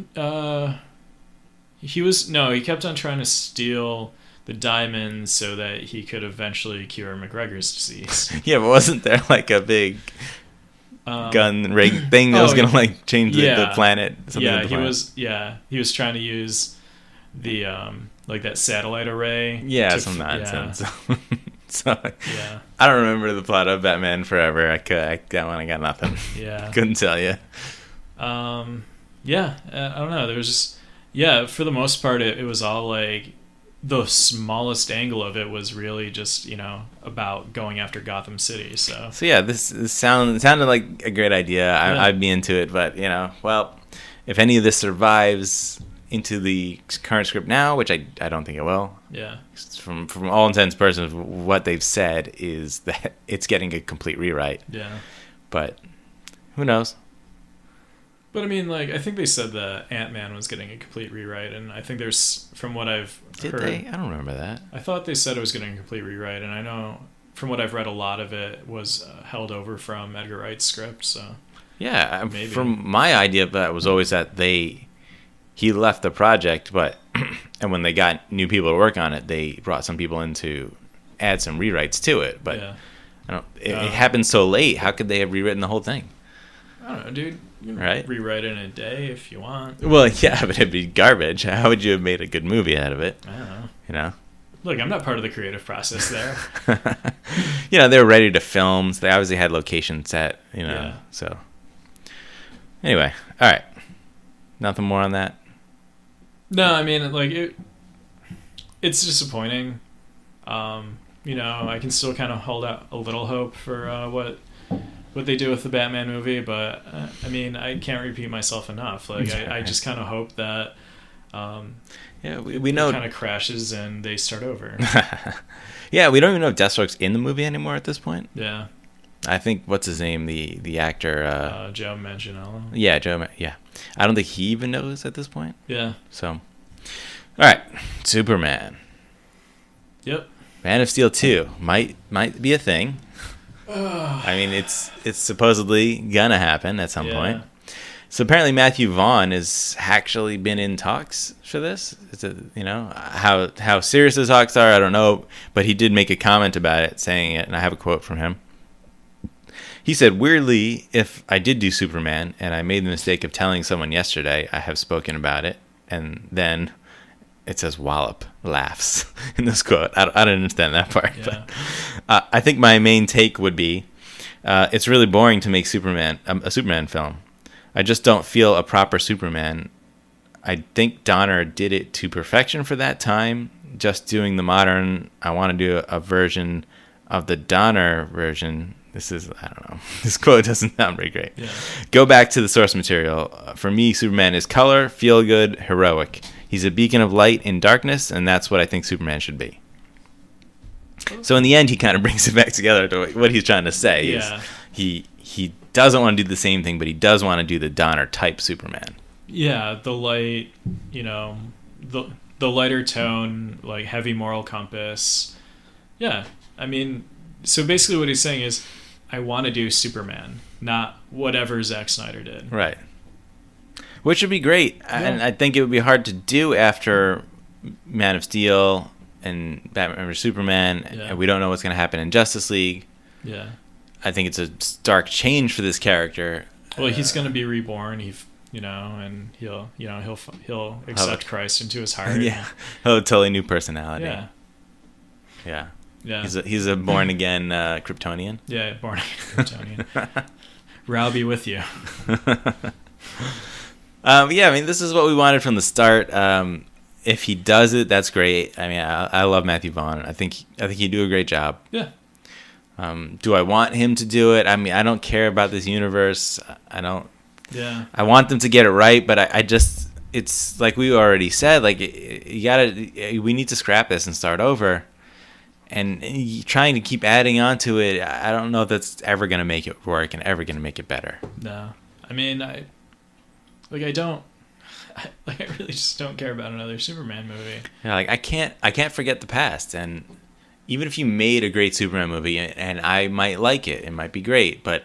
kept on trying to steal the diamonds so that he could eventually cure McGregor's disease. Yeah, but wasn't there like a big gun rig thing that was gonna like change the planet? He was trying to use the like that satellite array. Yeah, some nonsense. So I don't remember the plot of Batman Forever. I got nothing. Yeah, couldn't tell you. I don't know. There was just for the most part it was all like. The smallest angle of it was really just about going after Gotham City. So yeah, this sounded like a great idea. I'd be into it, but if any of this survives into the current script now, which I don't think it will. Yeah. From all intents and purposes, what they've said is that it's getting a complete rewrite. Yeah. But who knows? But I mean, like, I think they said that Ant-Man was getting a complete rewrite, and I think there's, from what I've heard... Did they? I don't remember that. I thought they said it was getting a complete rewrite, and I know, from what I've read, a lot of it was held over from Edgar Wright's script, so... Yeah, maybe. From my idea, that was always that he left the project, but and when they got new people to work on it, they brought some people in to add some rewrites to it, but it happened so late. How could they have rewritten the whole thing? I don't know, dude. You can rewrite it in a day if you want. Well, yeah, but it'd be garbage. How would you have made a good movie out of it? I don't know. Look, I'm not part of the creative process there. They were ready to film. So they obviously had location set, so. Anyway, all right. Nothing more on that? No, I mean, like, it's disappointing. I can still kind of hold out a little hope for what they do with the Batman movie, but I mean, I can't repeat myself enough. Like, I just kind of hope that we know it kind of crashes and they start over. Yeah, we don't even know if Deathstroke's in the movie anymore at this point. Yeah, I think what's his name, the actor, Joe Manganiello. Yeah, Yeah, I don't think he even knows at this point. Yeah. So, all right, Superman. Yep. Man of Steel 2 might be a thing. I mean, it's supposedly gonna happen at some point. So apparently Mathew Vaughn has actually been in talks for this. How serious the talks are, I don't know, but he did make a comment about it, saying it, and I have a quote from him. He said, weirdly, if I did do Superman and I made the mistake of telling someone yesterday, I have spoken about it. And then it says wallop laughs in this quote. I don't understand that part. Yeah. But I think my main take would be it's really boring to make a Superman film. I just don't feel a proper Superman. I think Donner did it to perfection for that time. Just doing the modern, I want to do a version of the Donner version. I don't know. This quote doesn't sound very great. Yeah. Go back to the source material. For me, Superman is color, feel good, heroic. He's a beacon of light in darkness, and that's what I think Superman should be. So in the end, he kind of brings it back together to what he's trying to say. Yeah. He doesn't want to do the same thing, but he does want to do the Donner type Superman. Yeah, the light, the lighter tone, like heavy moral compass. Yeah, I mean, so basically what he's saying is, I want to do Superman, not whatever Zack Snyder did. Right. Which would be great. Yeah. And I think it would be hard to do after Man of Steel and Batman vs Superman, and we don't know what's going to happen in Justice League. Yeah. I think it's a stark change for this character. Well, he's going to be reborn. And he'll accept Christ into his heart. Yeah, he'll have a totally new personality. Yeah. Yeah. Yeah. He's a born again Kryptonian. Yeah, born again Kryptonian. Rao be with you. Yeah, I mean, this is what we wanted from the start. If he does it, that's great. I mean, I love Mathew Vaughn. I think he'd do a great job. Yeah. Do I want him to do it? I mean, I don't care about this universe. I don't. Yeah. I want them to get it right, but I just, it's like we already said, like we need to scrap this and start over. And trying to keep adding on to it, I don't know if that's ever going to make it work and ever going to make it better. No. I mean, I really just don't care about another Superman movie. Yeah, like I can't forget the past, and even if you made a great Superman movie, and I might like it might be great, but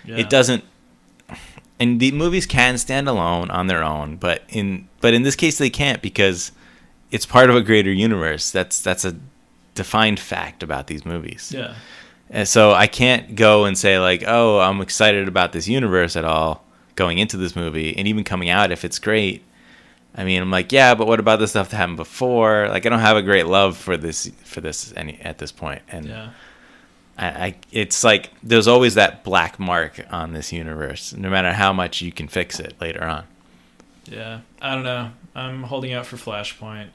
it doesn't. And the movies can stand alone on their own, but in this case they can't, because it's part of a greater universe. That's a defined fact about these movies. Yeah. And so I can't go and say like, oh, I'm excited about this universe at all going into this movie, and even coming out if it's great. I mean, I'm like, yeah, but what about the stuff that happened before? Like, I don't have a great love for this at this point. And yeah. It's like there's always that black mark on this universe, no matter how much you can fix it later on. Yeah, I don't know. I'm holding out for Flashpoint.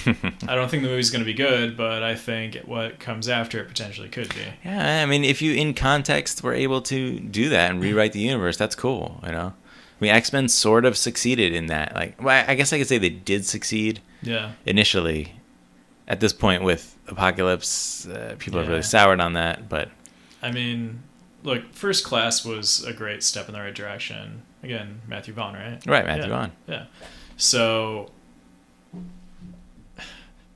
I don't think the movie's going to be good, but I think what comes after it potentially could be. Yeah, I mean, if you in context were able to do that and rewrite the universe, that's cool, I mean, X-Men sort of succeeded in that. Like, well, I guess I could say they did succeed. Yeah. Initially, at this point with Apocalypse, people have really soured on that. But I mean, look, First Class was a great step in the right direction. Again, Mathew Vaughn, right? Right, Mathew Vaughn. Yeah. So,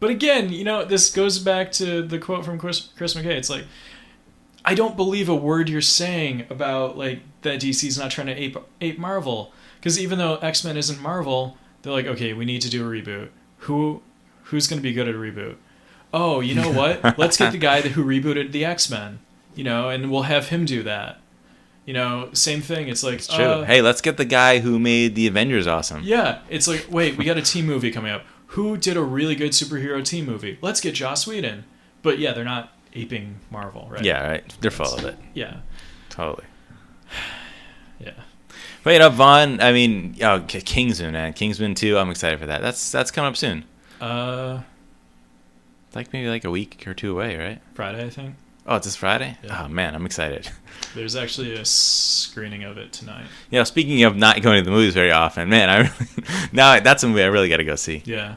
but again, this goes back to the quote from Chris McKay. It's like, I don't believe a word you're saying about like that DC's not trying to ape Marvel, because even though X-Men isn't Marvel, they're like, okay, we need to do a reboot. Who's going to be good at a reboot? Oh, you know what? Let's get the guy who rebooted the X-Men, and we'll have him do that. Same thing. It's like, it's true. Hey, let's get the guy who made the Avengers awesome. Yeah, it's like, wait, we got a team movie coming up. Who did a really good superhero team movie? Let's get Joss Whedon. But yeah, they're not aping Marvel, right? Yeah, right. They're full of it. Yeah. Totally. Yeah. But Vaughn, I mean, Kingsman, man. Kingsman 2, I'm excited for that. That's coming up soon. Like maybe like a week or two away, right? Friday, I think. Oh, it's this Friday? Yeah. Oh, man, I'm excited. There's actually a screening of it tonight. Yeah, speaking of not going to the movies very often, man, now that's a movie I really got to go see. Yeah.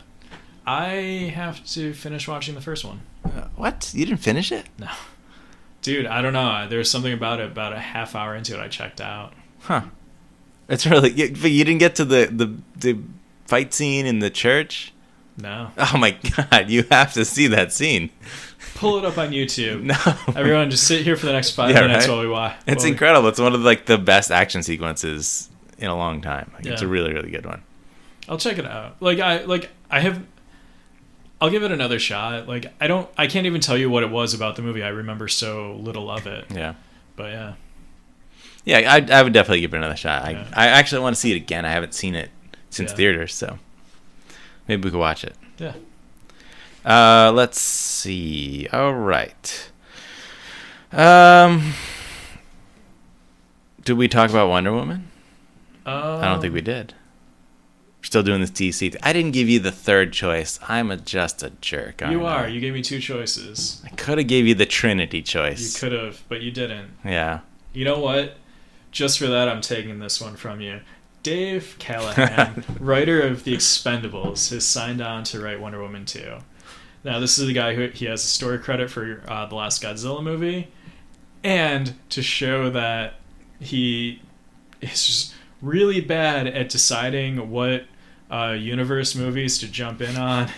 I have to finish watching the first one. What? You didn't finish it? No. Dude, I don't know. There was something about it, about a half hour into it, I checked out. Huh. It's really... But you didn't get to the fight scene in the church? No. Oh my God, you have to see that scene. Pull it up on YouTube. No. Everyone just sit here for the next 5 minutes while we watch. It's incredible. It's one of the best action sequences in a long time. It's a really, really good one. I'll check it out. I'll give it another shot. I can't even tell you what it was about the movie. I remember so little of it. Yeah. But yeah. Yeah, I would definitely give it another shot. Yeah. I actually want to see it again. I haven't seen it since Yeah. theaters, so maybe we could watch it. Yeah. Let's see. All right. Did we talk about Wonder Woman? I don't think we did. We're still doing this DC thing. I didn't give you the third choice. I'm just a jerk. You aren't are. I? You gave me 2 choices. I could have gave you the Trinity You choice. could have, but you didn't. Yeah. You know what? Just for that, I'm taking this one from you. Dave Callahan, writer of The Expendables, has signed on to write Wonder Woman 2. Now, this is the guy who he has a story credit for the last Godzilla movie, and to show that he is just really bad at deciding what universe movies to jump in on.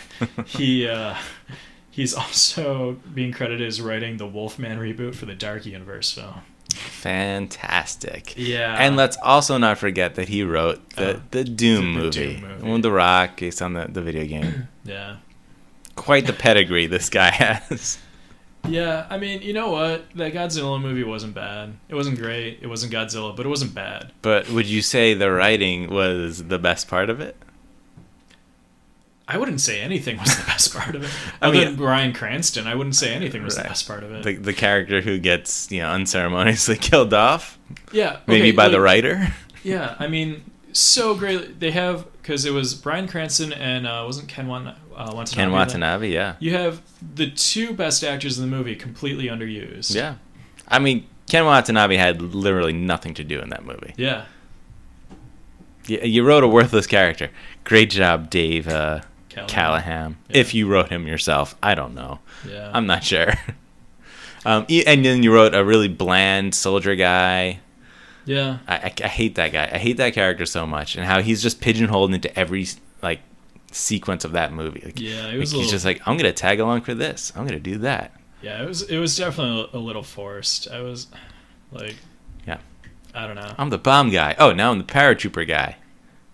He's also being credited as writing the Wolfman reboot for the Dark Universe film. Fantastic. Yeah. And let's also not forget that he wrote the Doom movie. Doom movie. The one with The Rock, based on the video game. Yeah. Quite the pedigree this guy has. Yeah, I mean, you know what? That Godzilla movie wasn't bad. It wasn't great. It wasn't Godzilla, but it wasn't bad. But would you say the writing was the best part of it? I wouldn't say anything was the best part of it. I Other mean- than Bryan Cranston, I wouldn't say anything was the Right. best part of it. The character who gets, unceremoniously killed off? Yeah. Maybe okay, by the like, writer? Yeah, I mean, so great. They have, because it was Bryan Cranston and wasn't Ken Watanabe. Ken Watanabe, yeah. You have the 2 best actors in the movie completely underused. Yeah. I mean, Ken Watanabe had literally nothing to do in that movie. Yeah. You wrote a worthless character. Great job, Dave Callahan. Yeah. If you wrote him yourself. I don't know. Yeah. I'm not sure. And then you wrote a really bland soldier guy. Yeah. I hate that guy. I hate that character so much, and how he's just pigeonholed into every sequence of that movie. Yeah, it was he's just like, I'm gonna tag along for this. I'm gonna do that. Yeah, it was definitely a little forced. I was like, Yeah. I don't know. I'm the bomb guy. Oh, now I'm the paratrooper guy.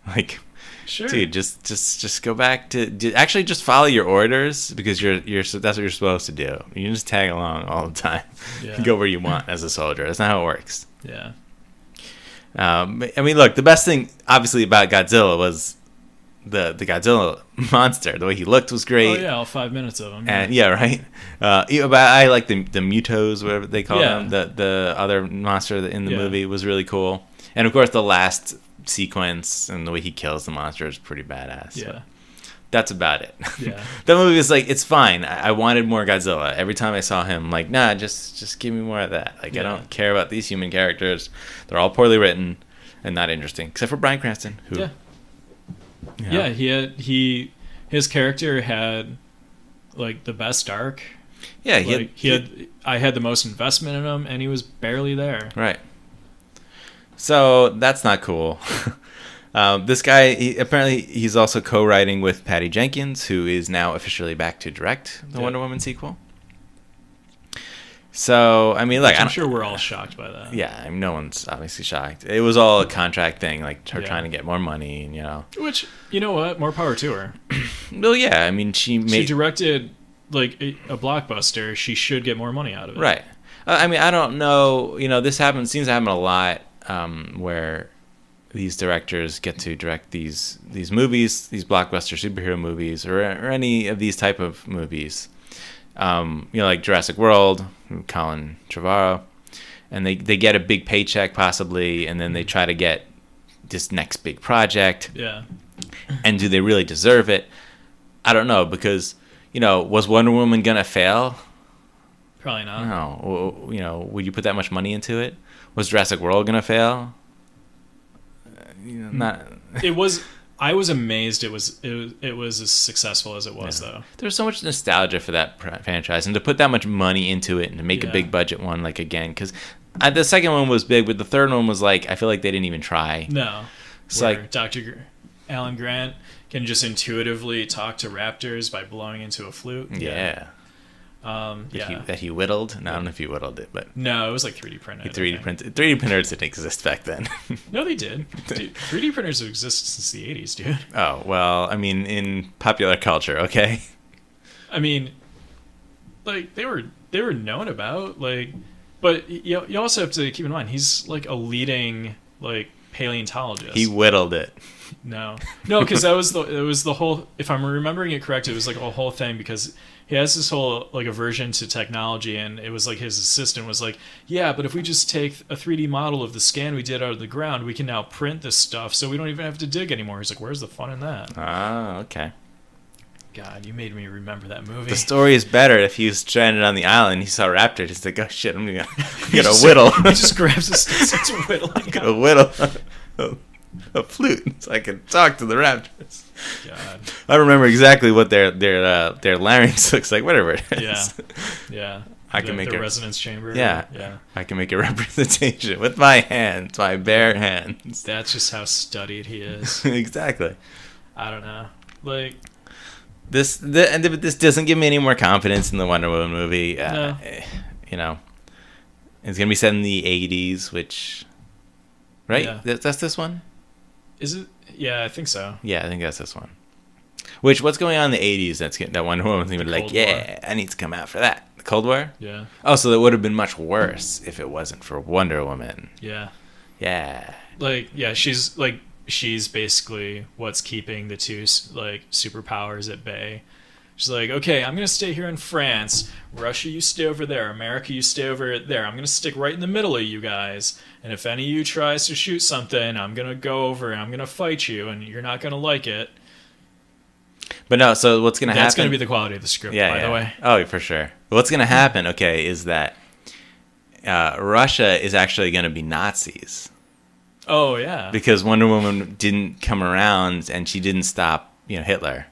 Like, Sure. dude, just go back to actually just follow your orders, because that's what you're supposed to do. You just tag along all the time. Yeah. Go where you want as a soldier. That's not how it works. Yeah. I mean, look, the best thing obviously about Godzilla was the Godzilla monster. The way he looked was great. Oh yeah, all 5 minutes of them. And yeah, right. But I like the Mutos, whatever they call Yeah. them. The other monster in the Yeah. movie was really cool. And of course, the last sequence and the way he kills the monster is pretty badass. Yeah. So that's about it. Yeah. The movie was like, it's fine. I wanted more Godzilla. Every time I saw him, I'm like, nah, just give me more of that. Like, I Yeah. don't care about these human characters. They're all poorly written and not interesting, except for Bryan Cranston, who. Yeah. you know, Yeah, his character had like the best arc. Yeah, I had the most investment in him, and he was barely there. Right. So that's not cool. This guy, apparently, he's also co-writing with Patty Jenkins, who is now officially back to direct the Wonder Woman sequel. So, I mean, like, I'm sure we're all shocked by that. Yeah, I mean, no one's obviously shocked. It was all a contract thing, like her Yeah. trying to get more money, and Which, you know what? More power to her. Well, yeah, I mean, she directed like a blockbuster. She should get more money out of it. Right. I mean, I don't know. This seems to happen a lot, where these directors get to direct these movies, these blockbuster superhero movies, or any of these type of movies. Like Jurassic World, Colin Trevorrow, and they get a big paycheck possibly, and then they try to get this next big project. Yeah. And do they really deserve it? I don't know, because was Wonder Woman gonna fail? Probably not. No. Would you put that much money into it? Was Jurassic World gonna fail? Not. It was. I was amazed it was as successful as it was, though. There's so much nostalgia for that franchise, and to put that much money into it and to make a Yeah. big budget one, like, again, because the second one was big, but the third one was like, I feel like they didn't even try. No. It's Where like Dr. Alan Grant can just intuitively talk to raptors by blowing into a flute. Yeah. Yeah. That he whittled. No, I don't know if he whittled it, but No, it was like 3D printed. he I 3D think. printed. 3D printers didn't exist back then. No, they did. Dude, 3D printers have existed since the 80s, dude. Oh, well, I mean, in popular culture, okay? I mean, like they were known about. Like But you also have to keep in mind he's like a leading like paleontologist. He whittled it. No, because it was the whole. If I'm remembering it correct, it was like a whole thing because he has this whole like aversion to technology, and it was like his assistant was like, yeah, but if we just take a 3D model of the scan we did out of the ground, we can now print this stuff, so we don't even have to dig anymore. He's like, where's the fun in that? Ah, okay. God, you made me remember that movie. The story is better if he was stranded on the island. He saw raptors. He's like, oh shit, I'm gonna whittle. He just grabs a stick, starts whittling. I'm gonna whittle a flute so I can talk to the raptors. God. I remember exactly what their larynx looks like. Whatever it is. Yeah. I can make the a resonance chamber. Yeah. I can make a representation with my hands, my bare hands. That's just how studied he is. Exactly. I don't know. Like. This doesn't give me any more confidence in the Wonder Woman movie. No. You know, it's gonna be set in the 80s, which, right? Yeah. That's this one. Is it? Yeah, I think so. Yeah, I think that's this one. What's going on in the 80s? That Wonder Woman's gonna be like, Cold yeah, War. I need to come out for that. The Cold War. Yeah. Oh, so that would have been much worse if it wasn't for Wonder Woman. Yeah. Yeah. Like, yeah, she's basically what's keeping the two like superpowers at bay. She's like, okay, I'm gonna stay here in France. Russia, you stay over there. America, you stay over there. I'm gonna stick right in the middle of you guys. And if any of you tries to shoot something, I'm gonna go over and I'm gonna fight you, and you're not gonna like it. But no, so what's gonna happen? That's gonna be the quality of the script, by the way. Oh, for sure. What's gonna happen? Okay, is that Russia is actually gonna be Nazis. Oh yeah. Because Wonder Woman didn't come around and she didn't stop, Hitler.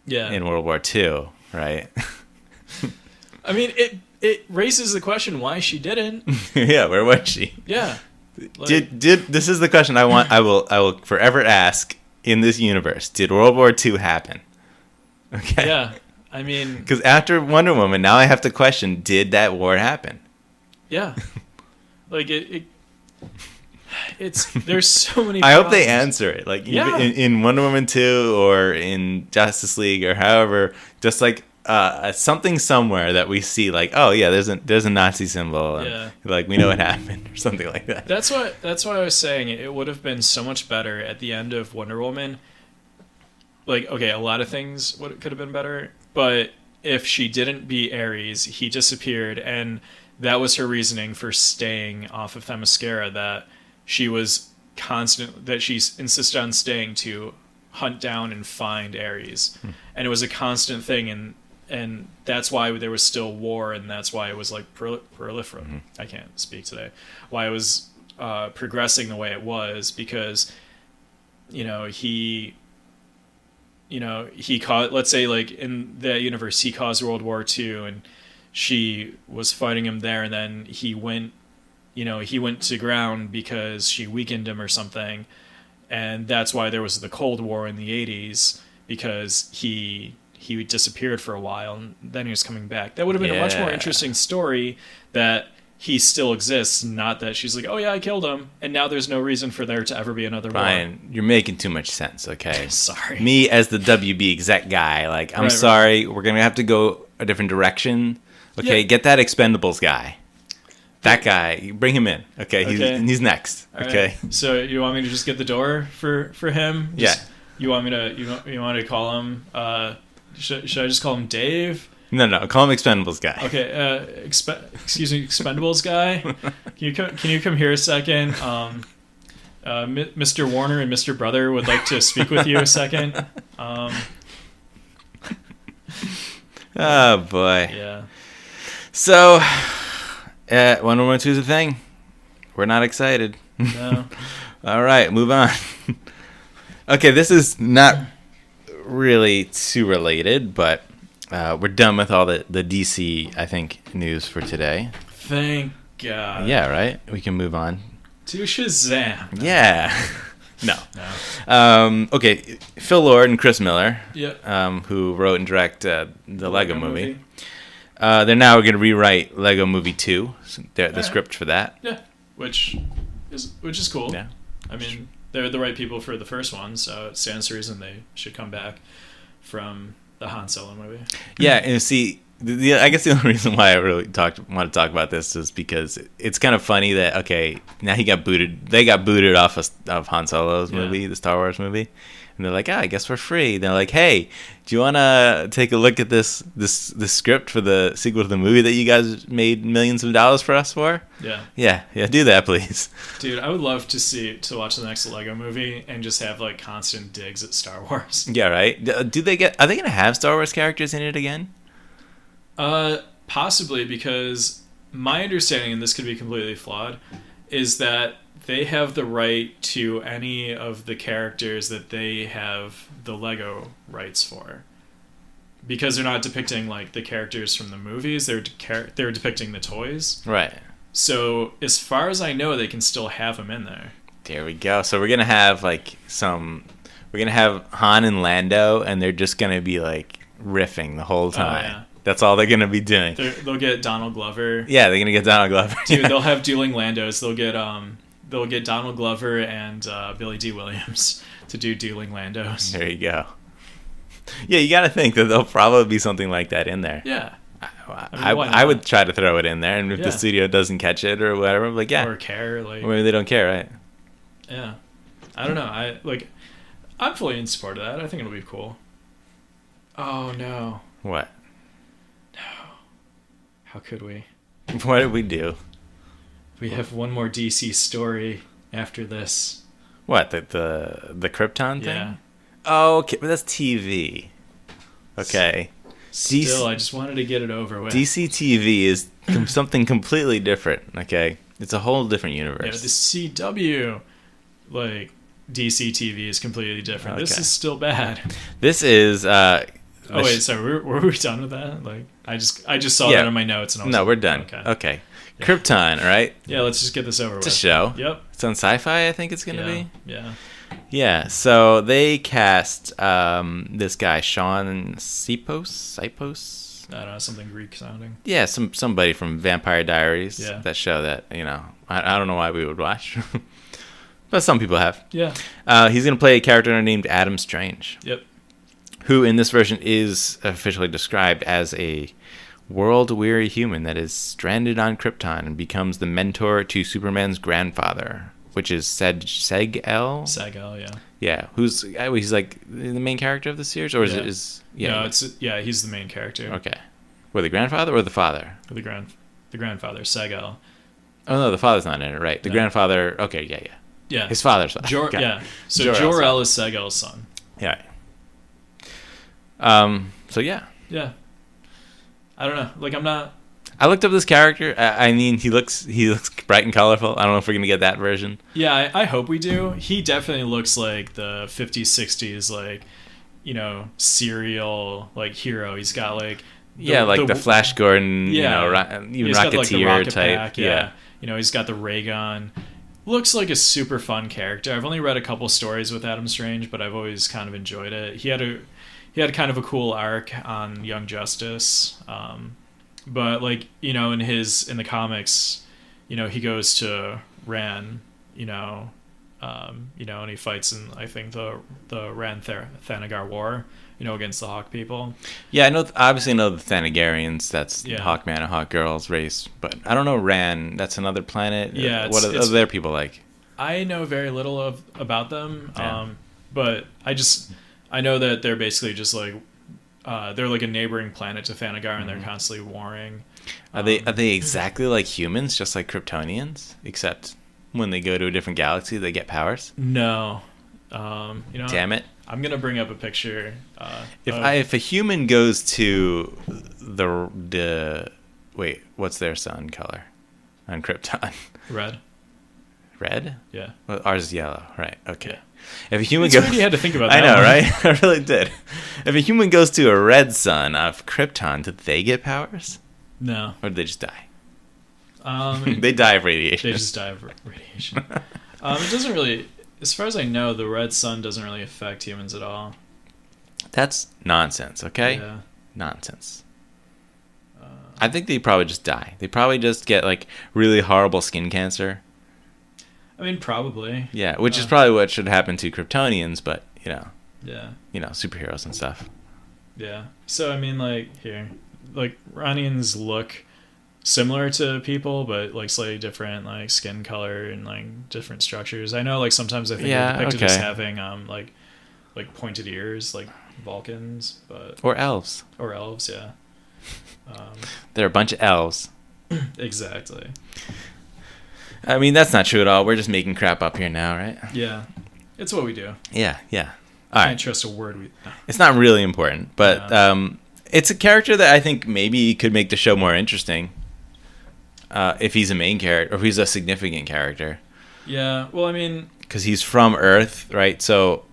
Yeah. In World War II, right? I mean, it raises the question why she didn't. Yeah, where was she? Yeah. Like, did this is the question I will forever ask in this universe. Did World War II happen? Okay. Yeah. I mean, because after Wonder Woman, now I have to question: did that war happen? Yeah. Like it's there's so many. I hope they answer it, like yeah. in Wonder Woman 2 or in Justice League or however, just like something somewhere that we see, like, oh yeah, there's a Nazi symbol, and, yeah, like we know what happened or something like that. That's what I was saying. It would have been so much better at the end of Wonder Woman. Like, okay, a lot of things could have been better, but if she didn't beat Ares, he disappeared, and that was her reasoning for staying off of Themyscira, that she was that she insisted on staying to hunt down and find Ares. And it was a constant thing, and that's why there was still war, and that's why it was like proliferating. I can't speak today. Why it was progressing the way it was, because he caused, let's say, like in that universe, he caused World War II, and she was fighting him there, and then he went to ground because she weakened him or something. And that's why there was the Cold War in the 80s, because he disappeared for a while and then he was coming back. That would have been a much more interesting story, that he still exists, not that she's like, oh yeah, I killed him, and now there's no reason for there to ever be another Brian, war. You're making too much sense, okay? Sorry. Me as the WB exec guy, like, I'm sorry, we're going to have to go a different direction. Okay, get that Expendables guy. That guy, bring him in. Okay, he's next. All okay. Right. So you want me to just get the door for him? Yeah. You want me to you want to call him? Should I just call him Dave? No. Call him Expendables guy. Okay. Excuse me, Expendables guy. Can you come here a second? Mr. Warner and Mr. Brother would like to speak with you a second. Oh boy. Yeah. So. Wonder Woman 2 is a thing. We're not excited. No. All right, move on. Okay, this is not really too related, but we're done with all the DC, I think, news for today. Thank God. Yeah, right? We can move on. To Shazam. Yeah. No. Okay, Phil Lord and Chris Miller, who wrote and directed the Lego movie. They're now going to rewrite Lego Movie 2, the script for that. Yeah, which is cool. Yeah. I mean, they're the right people for the first one, so it stands to reason they should come back from the Han Solo movie. Yeah, and see, I guess the only reason why I really want to talk about this is because it's kind of funny that now he got booted. They got booted off of Han Solo's movie, the Star Wars movie, and they're like, I guess we're free. They're like, hey, do you want to take a look at this script for the sequel to the movie that you guys made millions of dollars for us for? Yeah, do that, please. Dude, I would love to watch the next Lego movie and just have like constant digs at Star Wars. Yeah, right. Are they gonna have Star Wars characters in it again? Possibly, because my understanding, and this could be completely flawed, is that they have the right to any of the characters that they have the Lego rights for. Because they're not depicting like the characters from the movies, they're depicting the toys. Right. So as far as I know, they can still have them in there. There we go. So we're gonna have Han and Lando, and they're just gonna be like riffing the whole time. Yeah. That's all they're gonna be doing. They'll get Donald Glover. Yeah, they're gonna get Donald Glover. Dude, they'll have dueling Landos. They'll get Donald Glover and Billy D. Williams to do dueling Landos. There you go. Yeah, you gotta think that there'll probably be something like that in there. Yeah. I would try to throw it in there, and if the studio doesn't catch it or whatever, like or care, like, or maybe they don't care, right? Yeah, I don't know. I'm fully in support of that. I think it'll be cool. Oh no! What? No. How could we? What did we do? We have one more DC story after this. What, the Krypton thing? Yeah. Oh, okay, but that's TV. Okay. Still, I just wanted to get it over with. DC TV is something completely different, okay? It's a whole different universe. Yeah, the CW, like, DC TV is completely different. Okay. This is still bad. This is... wait, sorry, were we done with that? Like, I just saw that in my notes. And I was we're done. Okay. Yeah. Krypton, right? Yeah, let's just get this over with. It's a show. Yep. It's on Sci-Fi, I think it's going to be. Yeah. Yeah, so they cast this guy, Sean Sipos? I don't know, something Greek sounding. Yeah, somebody from Vampire Diaries. Yeah. That show that, I don't know why we would watch. But some people have. Yeah. He's going to play a character named Adam Strange. Yep. Who in this version is officially described as a world-weary human that is stranded on Krypton and becomes the mentor to Superman's grandfather, which is Seg-El? Seg-El, yeah. Yeah, he's like the main character of the series, or is No, he's the main character. Okay. Or the grandfather or the father? The grandfather, Seg-El. Oh no, the father's not in it, right? The grandfather. Okay, yeah. Yeah. His father's son. Yeah. So Jor-El is Seg-El's son. Yeah. So yeah. Yeah. I don't know. Like, I'm not. I looked up this character. I mean, he looks bright and colorful. I don't know if we're gonna get that version. Yeah, I hope we do. He definitely looks like the 50s, 60s, like, serial like hero. He's got like the Flash Gordon, even he's Rocketeer got, like, the rocket type. Pack, yeah. He's got the ray gun. Looks like a super fun character. I've only read a couple stories with Adam Strange, but I've always kind of enjoyed it. He had kind of a cool arc on Young Justice. But like, in the comics, he goes to Ran, and he fights in, I think, the Ran Thanagar War, against the Hawk people. Yeah, obviously know the Thanagarians. That's Hawkman and Hawkgirl's race, but I don't know Ran. That's another planet. Yeah, what are their people like? I know very little about them, but I know that they're basically just like they're like a neighboring planet to Thanagar, and they're constantly warring. Are they exactly like humans, just like Kryptonians, except when they go to a different galaxy, they get powers? No. Damn it. I'm gonna bring up a picture. If a human goes to the wait, what's their sun color on Krypton? Red. Red? Yeah. Well, ours is yellow, right? Okay. Yeah. If a human goes, you had to think about that. I know, one. right? I really did. If a human goes to a red sun of Krypton, did they get powers? No. Or did they just die? They die of radiation. They just die of radiation. It doesn't really, as far as I know, the red sun doesn't really affect humans at all. That's nonsense, okay? Yeah. Nonsense. I think they probably just die. They probably just get like really horrible skin cancer. I mean, probably. Yeah, which is probably what should happen to Kryptonians, but, Yeah. superheroes and stuff. Yeah. So, I mean, like, here, like Iranians look similar to people, but like slightly different, like skin color and like different structures. I know, like sometimes I think they're depicted as having like pointed ears, like Vulcans, but or elves, yeah. They're a bunch of elves. Exactly. I mean, that's not true at all. We're just making crap up here now, right? Yeah, it's what we do. Yeah. All right. Can't trust a word. No. It's not really important, but it's a character that I think maybe could make the show more interesting. If he's a main character, or if he's a significant character. Yeah, well, I mean... Because he's from Earth, right? So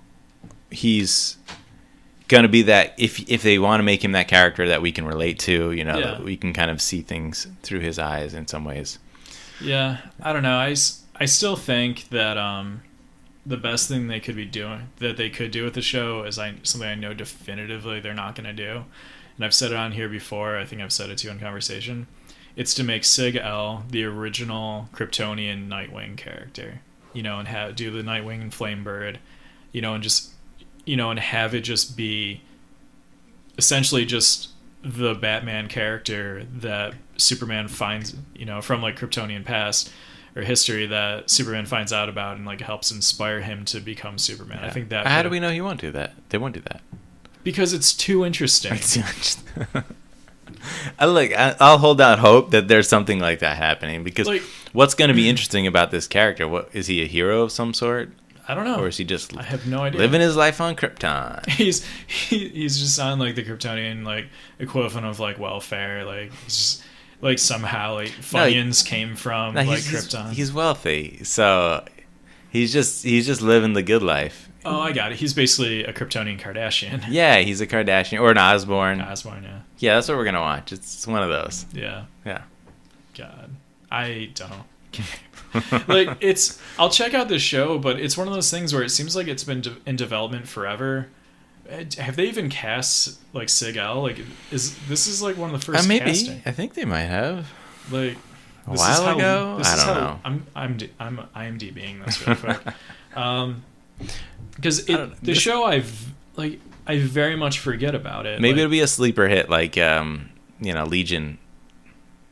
he's going to be that... If they want to make him that character that we can relate to, that we can kind of see things through his eyes in some ways. Yeah, I don't know. I still think that the best thing they could do with the show is something I know definitively they're not going to do. And I've said it on here before. I think I've said it to you in conversation. It's to make Sig-El the original Kryptonian Nightwing character, and do the Nightwing and Flamebird, and just, and have it just be essentially just the Batman character that Superman finds, from like Kryptonian past or history that Superman finds out about and like helps inspire him to become Superman. Yeah. I think that. How do we know he won't do that? They won't do that. Because it's too interesting. I'll hold out hope that there's something like that happening, because what's going to be interesting about this character? What is he, a hero of some sort? I don't know. Or is he just I have no idea. Living his life on Krypton? He's just on like the Kryptonian like equivalent of like welfare. Like he's just like somehow like Funyuns came from Krypton. He's wealthy, so he's just living the good life. Oh, I got it. He's basically a Kryptonian Kardashian. Yeah, he's a Kardashian or an Osborn. Osborn, yeah. Yeah, that's what we're gonna watch. It's one of those. Yeah. Yeah. God, I don't. Like I'll check out this show, but it's one of those things where it seems like it's been in development forever. Have they even cast like Sig-El? Like, this is like one of the first? Maybe. Casting. I think they might have. Like a while ago. I don't know. I'm IMDbing this real quick. Because the show I very much forget about it. Maybe it'll be a sleeper hit like Legion.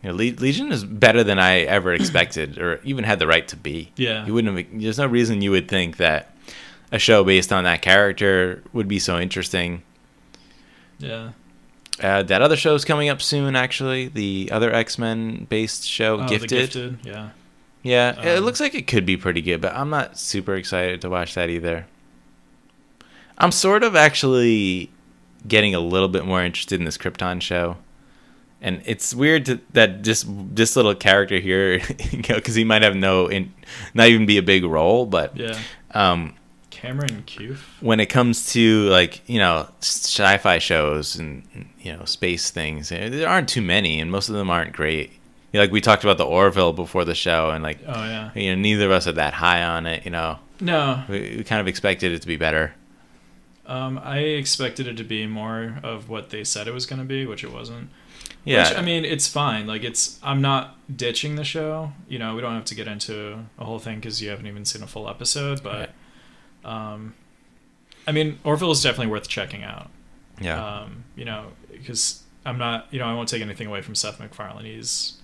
Legion is better than I ever expected or even had the right to be. Yeah. There's no reason you would think that a show based on that character would be so interesting. Yeah. That other show's coming up soon, actually. The other X-Men based show, Gifted. The Gifted, yeah. Yeah, it looks like it could be pretty good, but I'm not super excited to watch that either. I'm sort of actually getting a little bit more interested in this Krypton show. And it's weird that just this little character here, because he might have not even be a big role, but yeah. Cameron Cuffe. When it comes to like sci-fi shows and space things, there aren't too many, and most of them aren't great. Like we talked about the Orville before the show, and like neither of us are that high on it. No, we kind of expected it to be better. I expected it to be more of what they said it was going to be, which it wasn't. Yeah, which, I mean, it's fine. Like I'm not ditching the show. We don't have to get into a whole thing because you haven't even seen a full episode. But, I mean, Orville is definitely worth checking out. Yeah. Because I'm not. I won't take anything away from Seth MacFarlane. He's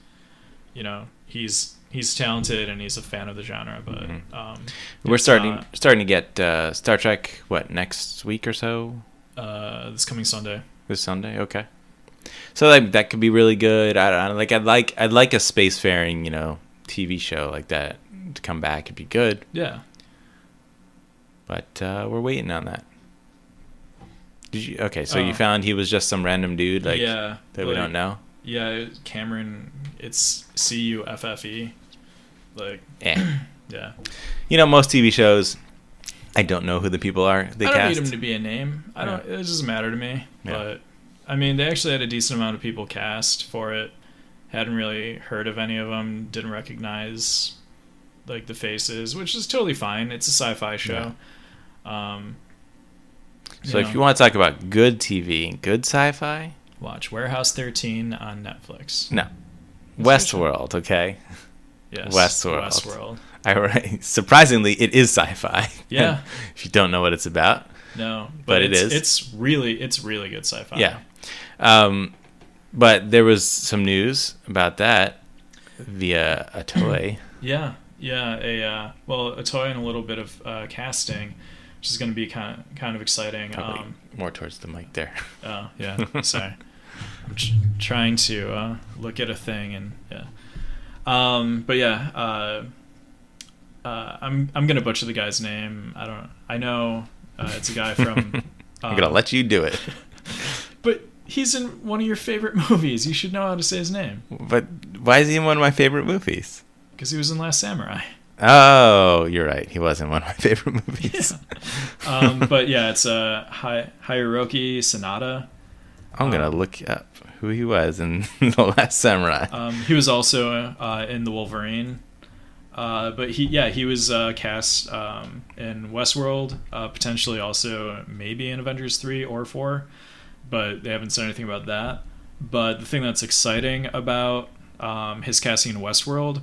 talented and he's a fan of the genre. But we're starting to get Star Trek. What, next week or so? This coming Sunday. This Sunday, okay. So that could be really good. I'd like a spacefaring, TV show like that to come back. It'd be good. Yeah. But we're waiting on that. So you found he was just some random dude, that we don't know. Yeah, Cameron. It's Cuffe. Yeah. Most TV shows, I don't know who the people are. I don't need him to be a name. It doesn't matter to me. Yeah. But I mean, they actually had a decent amount of people cast for it. Hadn't really heard of any of them. Didn't recognize the faces, which is totally fine. It's a sci-fi show. Yeah. So if you want to talk about good TV and good sci-fi, watch Warehouse 13 on Netflix. No, Westworld. Okay. Yes. Westworld. Surprisingly, it is sci-fi. Yeah. If you don't know what it's about. No, but it is. It's really good sci-fi. Yeah. But there was some news about that via a toy. Yeah, a toy and a little bit of casting, which is going to be kind of exciting. Probably more towards the mic there. Oh yeah, sorry. I'm trying to look at a thing and but yeah, I'm gonna butcher the guy's name. I know it's a guy from. I'm gonna let you do it. But he's in one of your favorite movies. You should know how to say his name. But why is he in one of my favorite movies? Because he was in Last Samurai. Oh, you're right. He was in one of my favorite movies. Yeah. But yeah, it's Hiroki Sanada. I'm gonna look up who he was in The Last Samurai. He was also in The Wolverine. But he was cast in Westworld, potentially also maybe in Avengers 3 or 4, but they haven't said anything about that. But the thing that's exciting about his casting in Westworld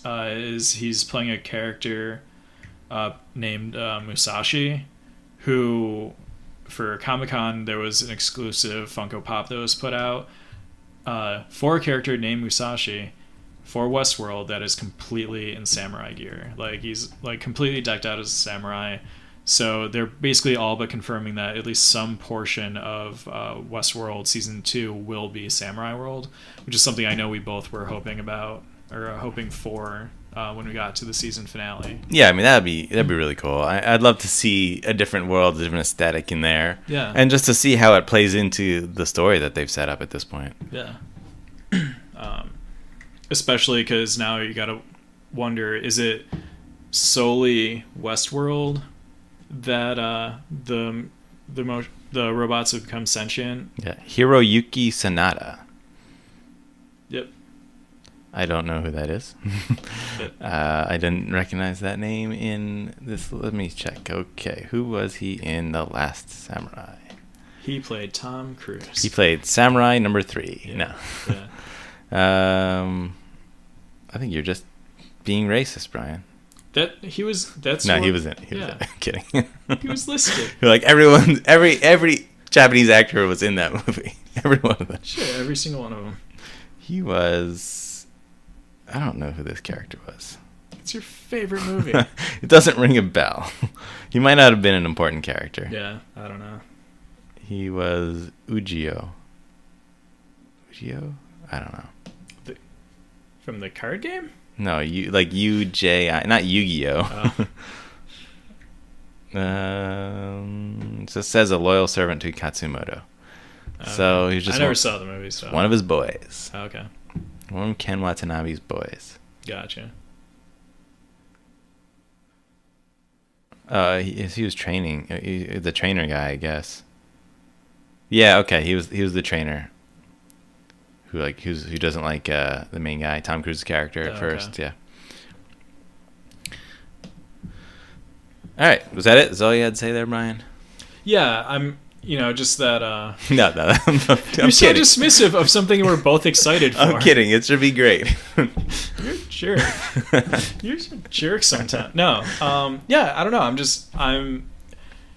is he's playing a character named Musashi, who for Comic-Con there was an exclusive Funko Pop that was put out for a character named Musashi for Westworld that is completely in samurai gear. Like he's like completely decked out as a samurai. So they're basically all but confirming that at least some portion of Westworld season 2 will be Samurai World, which is something I know we both were hoping for when we got to the season finale. Yeah, I mean that'd be really cool. I'd love to see a different world, a different aesthetic in there. Yeah, and just to see how it plays into the story that they've set up at this point. Yeah. Especially because now you gotta wonder: is it solely Westworld that the robots have become sentient? Yeah, Hiroyuki Sanada. Yep. I don't know who that is. I didn't recognize that name in this. Let me check. Okay, who was he in The Last Samurai? He played Tom Cruise. He played Samurai number 3. Yeah. No. Yeah. I think you're just being racist, Brian. He was in. I'm kidding. He was listed. Like every Japanese actor was in that movie. Every one of them. Sure, every single one of them. He was. I don't know who this character was. It's your favorite movie. It doesn't ring a bell. He might not have been an important character. Yeah, I don't know. He was Ujio. I don't know. From the card game? No, UJI, not Yu-Gi-Oh. Oh. It just says a loyal servant to Katsumoto. So he's just. I never saw the movie. So one of his boys. Oh, okay. One of Ken Watanabe's boys. Gotcha. He was training. The trainer guy, I guess. Yeah. Okay. He was the trainer. Who doesn't like the main guy, Tom Cruise's character at first. Okay. Yeah. All right. Was that it? Is all you had to say there, Brian? Yeah. I'm. Just that. No. I'm You're so dismissive of something we're both excited for. I'm kidding. It should be great. You're a jerk. You're a jerk sometimes. No. Yeah. I don't know. I'm.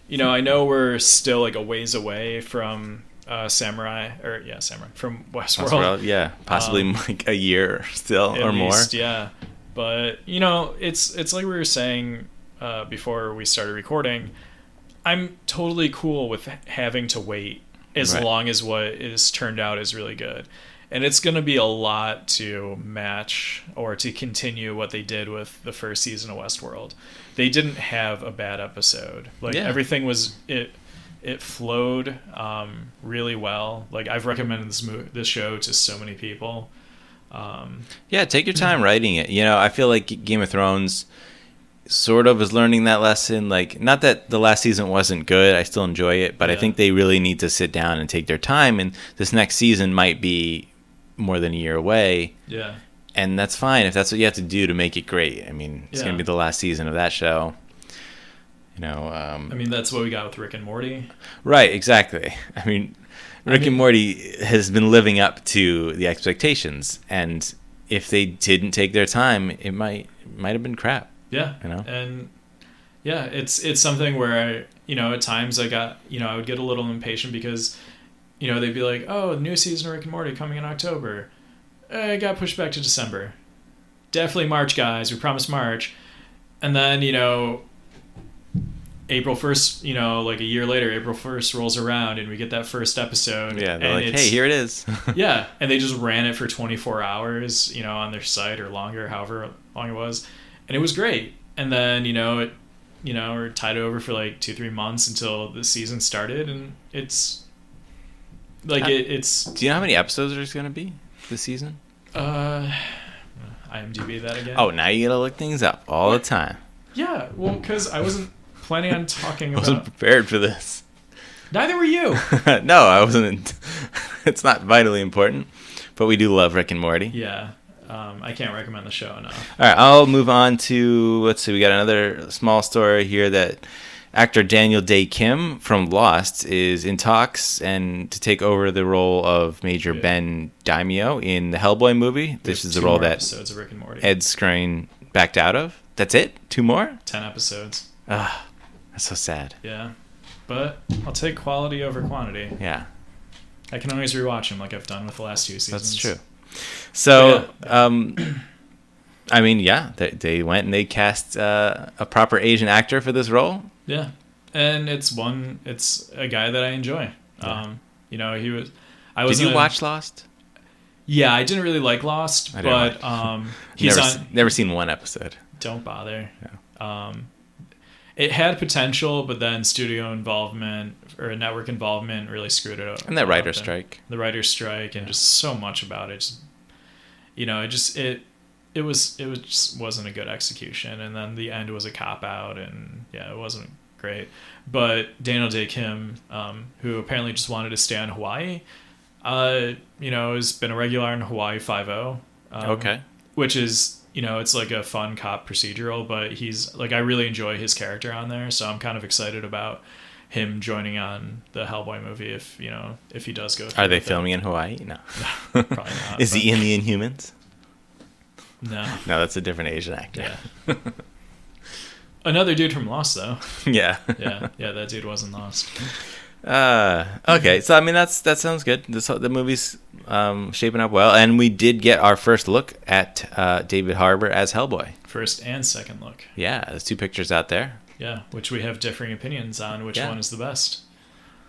I know we're still like a ways away from. Samurai from Westworld. Yeah, possibly like a year still or more. Yeah, but it's like we were saying before we started recording. I'm totally cool with having to wait as long as what is turned out is really good, and it's going to be a lot to match or to continue what they did with the first season of Westworld. They didn't have a bad episode. Everything was it. It flowed really well. Like I've recommended this show to so many people. Yeah, take your time writing it. I feel like Game of Thrones sort of is learning that lesson. Like, not that the last season wasn't good. I still enjoy it, but I think they really need to sit down and take their time. And this next season might be more than a year away. Yeah, and that's fine if that's what you have to do to make it great. I mean, it's going to be the last season of that show. That's what we got with Rick and Morty. Right, exactly. I mean, Rick and Morty has been living up to the expectations, and if they didn't take their time, it might have been crap. Yeah, and it's something where at times I would get a little impatient because they'd be like, oh, the new season of Rick and Morty coming in October. It got pushed back to December. Definitely March, guys. We promised March. And then, April 1st, like a year later, April 1st rolls around and we get that first episode. Yeah, they're like, hey, here it is. Yeah, and they just ran it for 24 hours, on their site or longer, however long it was. And it was great. And then, we're tied over for like 2-3 months until the season started. And it's like, it's... Do you know how many episodes there's going to be this season? IMDb that again. Oh, now you got to look things up all the time. Yeah, well, because I wasn't planning on talking about... I wasn't prepared for this. Neither were you. No, I wasn't. It's not vitally important, but we do love Rick and Morty. Yeah. I can't recommend the show enough. All right, I'll move on to, let's see, we got another small story here that actor Daniel Day Kim from Lost is in talks and to take over the role of Major Ben Daimio in the Hellboy movie. This is the role that episodes of Rick and Morty. Ed Skrein backed out of. That's it? 2 more? 10 episodes. Ah, that's so sad. Yeah. But I'll take quality over quantity. Yeah. I can always rewatch them like I've done with the last 2 seasons. That's true. So, I mean, yeah, they went and they cast a proper Asian actor for this role. Yeah. And it's a guy that I enjoy. Yeah. He was... Did you watch Lost? Yeah, I didn't really like Lost, but he's never seen one episode. Don't bother. Yeah. It had potential, but then studio involvement or network involvement really screwed it up. And that writer's strike. The writer's strike, and just so much about it. It just wasn't a good execution, and then the end was a cop out, and yeah, it wasn't great. But Daniel Day Kim, who apparently just wanted to stay on Hawaii, has been a regular on Hawaii 5-0. Okay. Which is, it's like a fun cop procedural, but he's like, I really enjoy his character on there, so I'm kind of excited about him joining on the Hellboy movie if he does go through. Are they filming in Hawaii? No. Probably not. Is he in the Inhumans? No. No, that's a different Asian actor. Yeah. Another dude from Lost, though. Yeah. Yeah, that dude wasn't Lost. Okay, so I mean that sounds good. The movie's shaping up well, and we did get our first look at David Harbour as Hellboy. First and second look. Yeah, there's 2 pictures out there. Yeah, which we have differing opinions on which one is the best.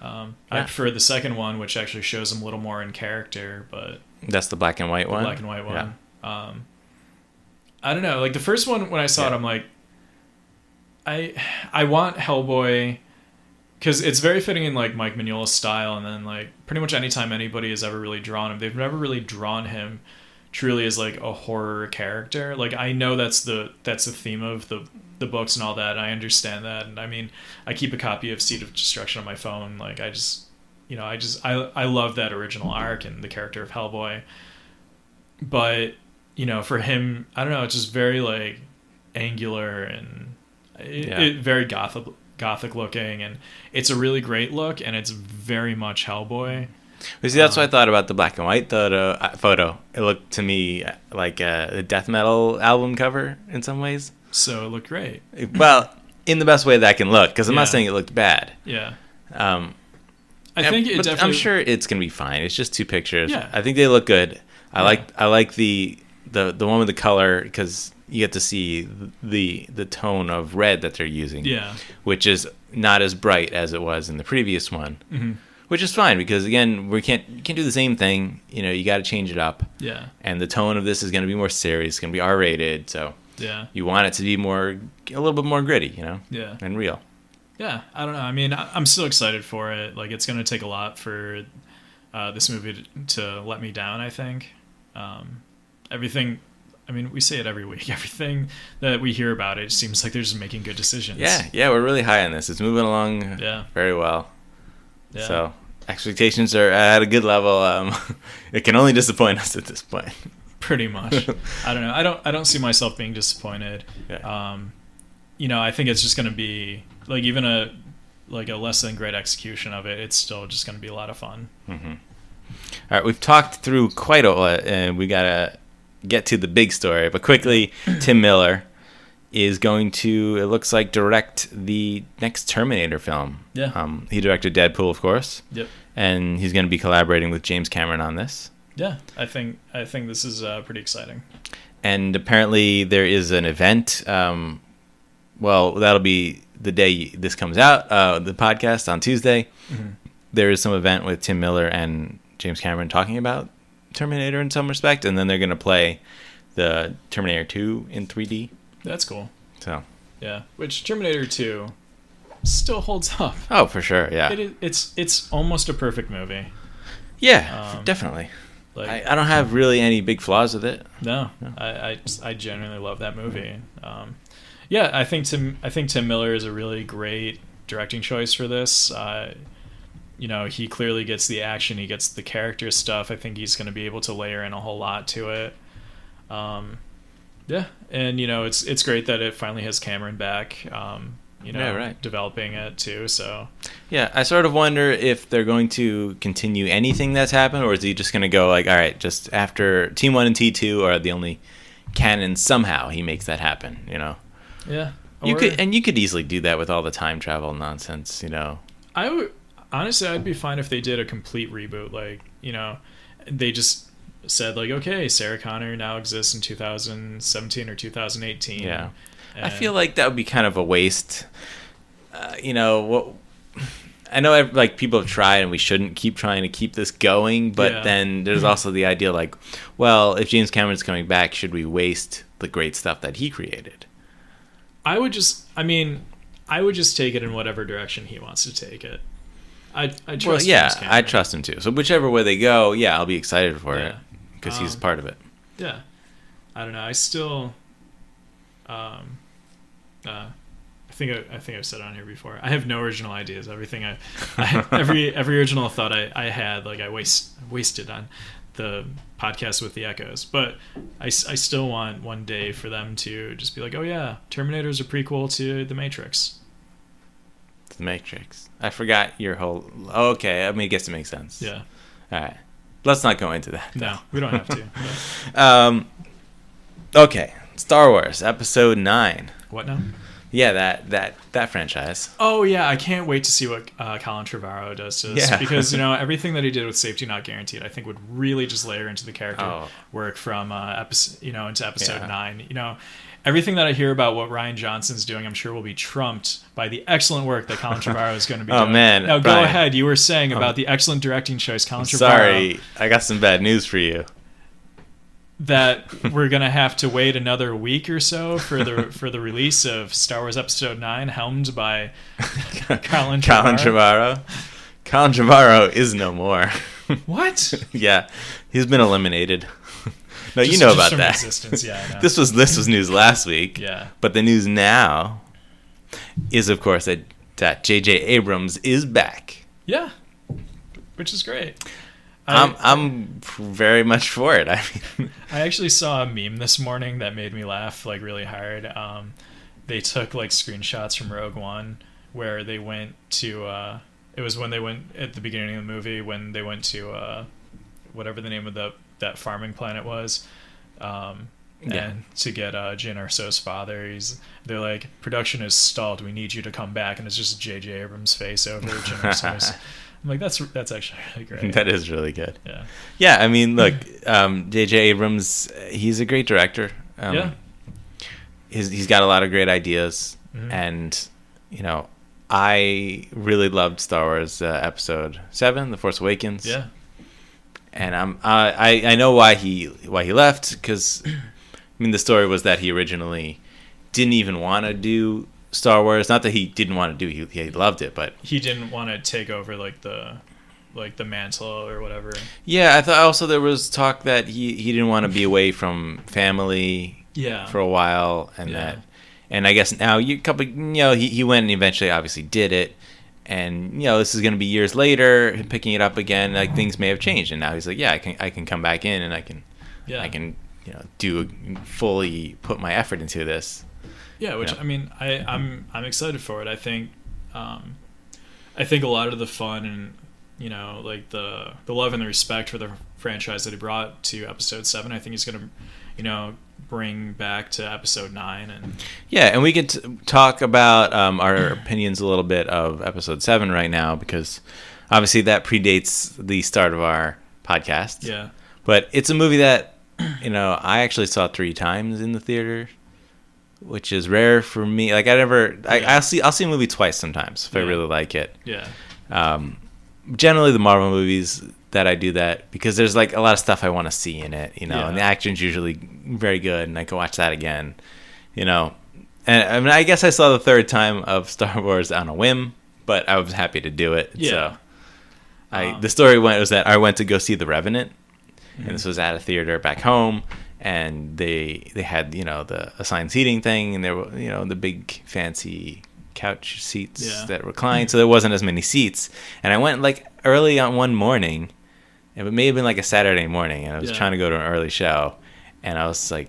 I Yeah. prefer the second one, which actually shows him a little more in character, but That's the black and white one. black and white one. Yeah. I don't know. Like the first one, when I saw it, I'm like, I want Hellboy. Because it's very fitting in like Mike Mignola's style, and then like pretty much anytime anybody has ever really drawn him, they've never really drawn him truly as like a horror character. Like I know that's the theme of the books and all that, and I understand that, and I mean I keep a copy of Seed of Destruction on my phone. Like I love that original arc and the character of Hellboy, but for him, I don't know, it's just very like angular and very gothic looking, and it's a really great look, and it's very much Hellboy. But see, that's what I thought about the black and white photo. It looked to me like a death metal album cover in some ways. So it looked great. Well, in the best way that can look, because I'm not saying it looked bad. Yeah. I think it definitely... I'm sure it's gonna be fine. It's just 2 pictures. Yeah. I think they look good. I like the one with the color, because you get to see the tone of red that they're using. Yeah. Which is not as bright as it was in the previous one. Mm-hmm. Which is fine, because again, you can't do the same thing. You got to change it up. Yeah. And the tone of this is going to be more serious. It's going to be R-rated, so yeah, you want it to be a little bit more gritty, Yeah. and real. Yeah, I don't know. I mean, I'm still excited for it. Like, it's going to take a lot for this movie to let me down, I think. Everything, I mean, we say it every week. Everything that we hear about it seems like they're just making good decisions. Yeah, we're really high on this. It's moving along very well. Yeah. So expectations are at a good level. It can only disappoint us at this point. Pretty much. I don't know. I don't see myself being disappointed. Yeah. I think it's just going to be like even a less than great execution of it. It's still just going to be a lot of fun. Mm-hmm. All right, we've talked through quite a lot, and we gotta get to the big story. But quickly, Tim Miller is going to, it looks like, direct the next Terminator film. Yeah. He directed Deadpool, of course. Yep. And he's going to be collaborating with James Cameron on this. Yeah, I think this is pretty exciting. And apparently there is an event. Well, that'll be the day this comes out, the podcast on Tuesday. Mm-hmm. There is some event with Tim Miller and James Cameron talking about Terminator in some respect, and then they're going to play the Terminator 2 in 3D. That's cool. So, yeah, which Terminator 2 still holds up. Oh, for sure, yeah. It's almost a perfect movie. Yeah, definitely. Like, I don't have really any big flaws with it. No. I genuinely love that movie. Yeah, I think Tim Miller is a really great directing choice for this. He clearly gets the action, he gets the character stuff. I think he's going to be able to layer in a whole lot to it. Yeah, and it's great that it finally has Cameron back. Right. Developing it too. So yeah, I sort of wonder if they're going to continue anything that's happened, or is he just going to go like, all right, just after Team 1 and T2 are the only canon, somehow he makes that happen, Yeah, you could easily do that with all the time travel nonsense, I would honestly, I'd be fine if they did a complete reboot, like they just said like, okay, Sarah Connor now exists in 2017 or 2018. Yeah. I feel like that would be kind of a waste. I know like people have tried, and we shouldn't keep trying to keep this going. But then there's also the idea like, well, if James Cameron's coming back, should we waste the great stuff that he created? I would just take it in whatever direction he wants to take it. I trust. Well, yeah, I trust him too. So whichever way they go, yeah, I'll be excited for it because he's part of it. Yeah, I don't know. I still. I think I've said it on here before. I have no original ideas. Everything every original thought I had, like I wasted on the podcast with the Echoes. But I still want one day for them to just be like, oh yeah, Terminator's a prequel to The Matrix. The Matrix. I forgot your whole. Oh, okay, I mean, I guess it makes sense. Yeah. All right. Let's not go into that. No, we don't have to. Okay. Star Wars Episode 9. What now? Yeah, that franchise. Oh yeah, I can't wait to see what Colin Trevorrow does to this, because everything that he did with Safety Not Guaranteed, I think would really just layer into the character work from into Episode 9. Everything that I hear about what Rian Johnson's doing, I'm sure will be trumped by the excellent work that Colin Trevorrow is going to be doing. Oh man! Now go ahead. You were saying about the excellent directing choice, Colin Trevorrow. Sorry, I got some bad news for you. That we're gonna have to wait another week or so for the release of Star Wars Episode 9, helmed by Colin Trevorrow. Colin Trevorrow is no more. What? Yeah, he's been eliminated. No, you know about that. Existence. Yeah, I know. This was news last week. Yeah. But the news now is, of course, that J.J. Abrams is back. Yeah, which is great. I'm very much for it. I mean, I actually saw a meme this morning that made me laugh like really hard. They took like screenshots from Rogue One where they went to. It was when they went at the beginning of the movie when they went to whatever the name of that farming planet was. And to get Jyn Erso's father, they're like, production is stalled. We need you to come back, and it's just J.J. Abrams' face over Jyn Erso's. I'm like, that's actually really great. That is really good. Yeah. Yeah, I mean, look, J.J. Abrams, he's a great director. He's got a lot of great ideas, and I really loved Star Wars Episode 7, The Force Awakens. Yeah. And I know why he left, because I mean the story was that he originally didn't even want to do Star Wars. Not that he didn't want to do, he loved it, but he didn't want to take over like the mantle or whatever. Yeah, I thought also there was talk that he didn't want to be away from family for a while, and I guess now he went and eventually obviously did it. And this is going to be years later, him picking it up again. Like things may have changed, and now he's like, yeah, I can come back in, and I can do fully put my effort into this. Yeah, which I mean, I'm excited for it. I think a lot of the fun and like the love and the respect for the franchise that he brought to Episode 7, I think he's going to bring back to episode 9. And yeah, and we could talk about our opinions a little bit of episode 7 right now, because obviously that predates the start of our podcast. Yeah. But it's a movie that, I actually saw 3 times in the theater, which is rare for me. Like I'll see a movie twice sometimes if I really like it. Yeah. Generally the Marvel movies that I do that because there's like a lot of stuff I want to see in it, and the action's usually very good, and I can watch that again, And I mean, I guess I saw the 3rd time of Star Wars on a whim, but I was happy to do it. Yeah. So the story was that I went to go see The Revenant, and this was at a theater back home, and they had the assigned seating thing, and there were the big fancy couch seats that reclined, so there wasn't as many seats, and I went like early on one morning. It may have been like a Saturday morning, and I was trying to go to an early show, and I was like,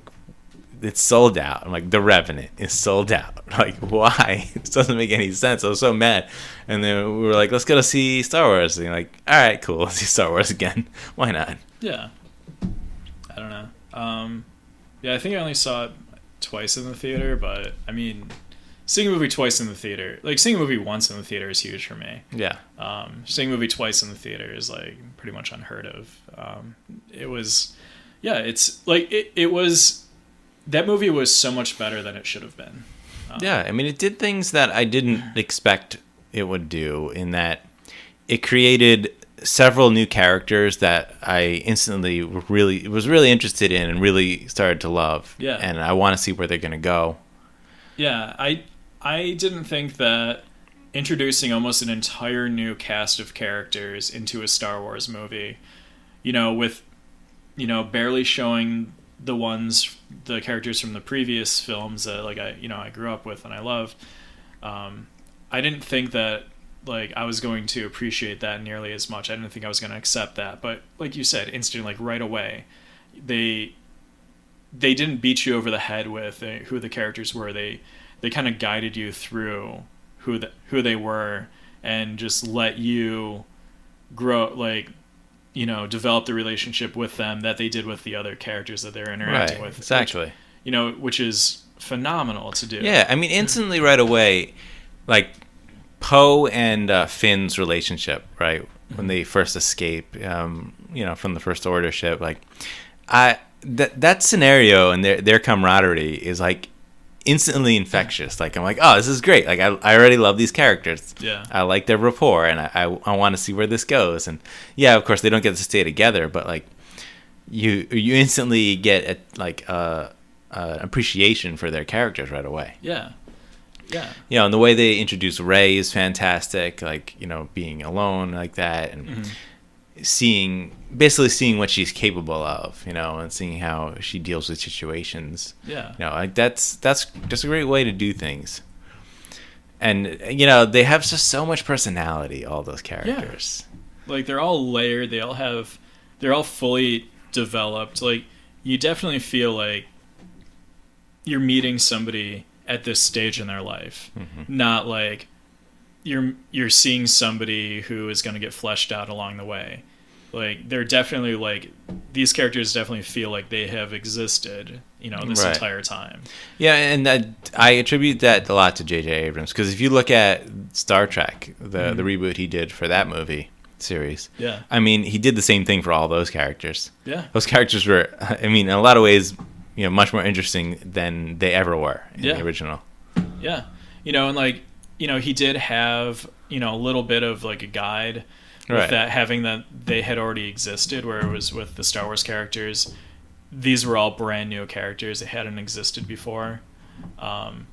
it's sold out. I'm like, The Revenant is sold out. Like, why? It doesn't make any sense. I was so mad. And then we were like, let's go to see Star Wars. And like, all right, cool. Let's see Star Wars again. Why not? Yeah. I don't know. I think I only saw it twice in the theater, but I mean, seeing a movie twice in the theater, like seeing a movie once in the theater is huge for me. Yeah. Seeing a movie twice in the theater is like pretty much unheard of. It's like it was, that movie was so much better than it should have been. I mean, it did things that I didn't expect it would do, in that it created several new characters that I instantly was really interested in and really started to love. Yeah. And I want to see where they're going to go. Yeah, I didn't think that introducing almost an entire new cast of characters into a Star Wars movie, with, barely showing the characters from the previous films that I grew up with and I loved. I didn't think that I was going to appreciate that nearly as much. I didn't think I was going to accept that. But like you said, instantly, right away, they didn't beat you over the head with who the characters were. They kind of guided you through who they were, and just let you grow, develop the relationship with them that they did with the other characters that they're interacting with. Exactly. Which is phenomenal to do. Yeah, I mean, instantly right away, Poe and Finn's relationship, right, when they first escape, from the First Order ship, that scenario and their camaraderie is instantly infectious. I'm like, oh, this is great. I already love these characters. Yeah. I like their rapport, and I want to see where this goes. And yeah, of course they don't get to stay together, but you instantly get appreciation for their characters right away. Yeah. Yeah. And the way they introduce Rey is fantastic. Being alone like that, and basically seeing what she's capable of, and seeing how she deals with situations. Yeah. That's just a great way to do things. And they have just so much personality, all those characters. Yeah. They're all layered. They're all fully developed. You definitely feel like you're meeting somebody at this stage in their life, not you're seeing somebody who is going to get fleshed out along the way. They're definitely these characters definitely feel like they have existed, this entire time. Yeah, and I attribute that a lot to J.J. Abrams, because if you look at Star Trek, the reboot he did for that movie series, I mean, he did the same thing for all those characters. Yeah, those characters were, I mean, in a lot of ways, much more interesting than they ever were in the original. Yeah, and he did have a little bit of a guide. With that, having that they had already existed, where it was with the Star Wars characters, these were all brand new characters that hadn't existed before. And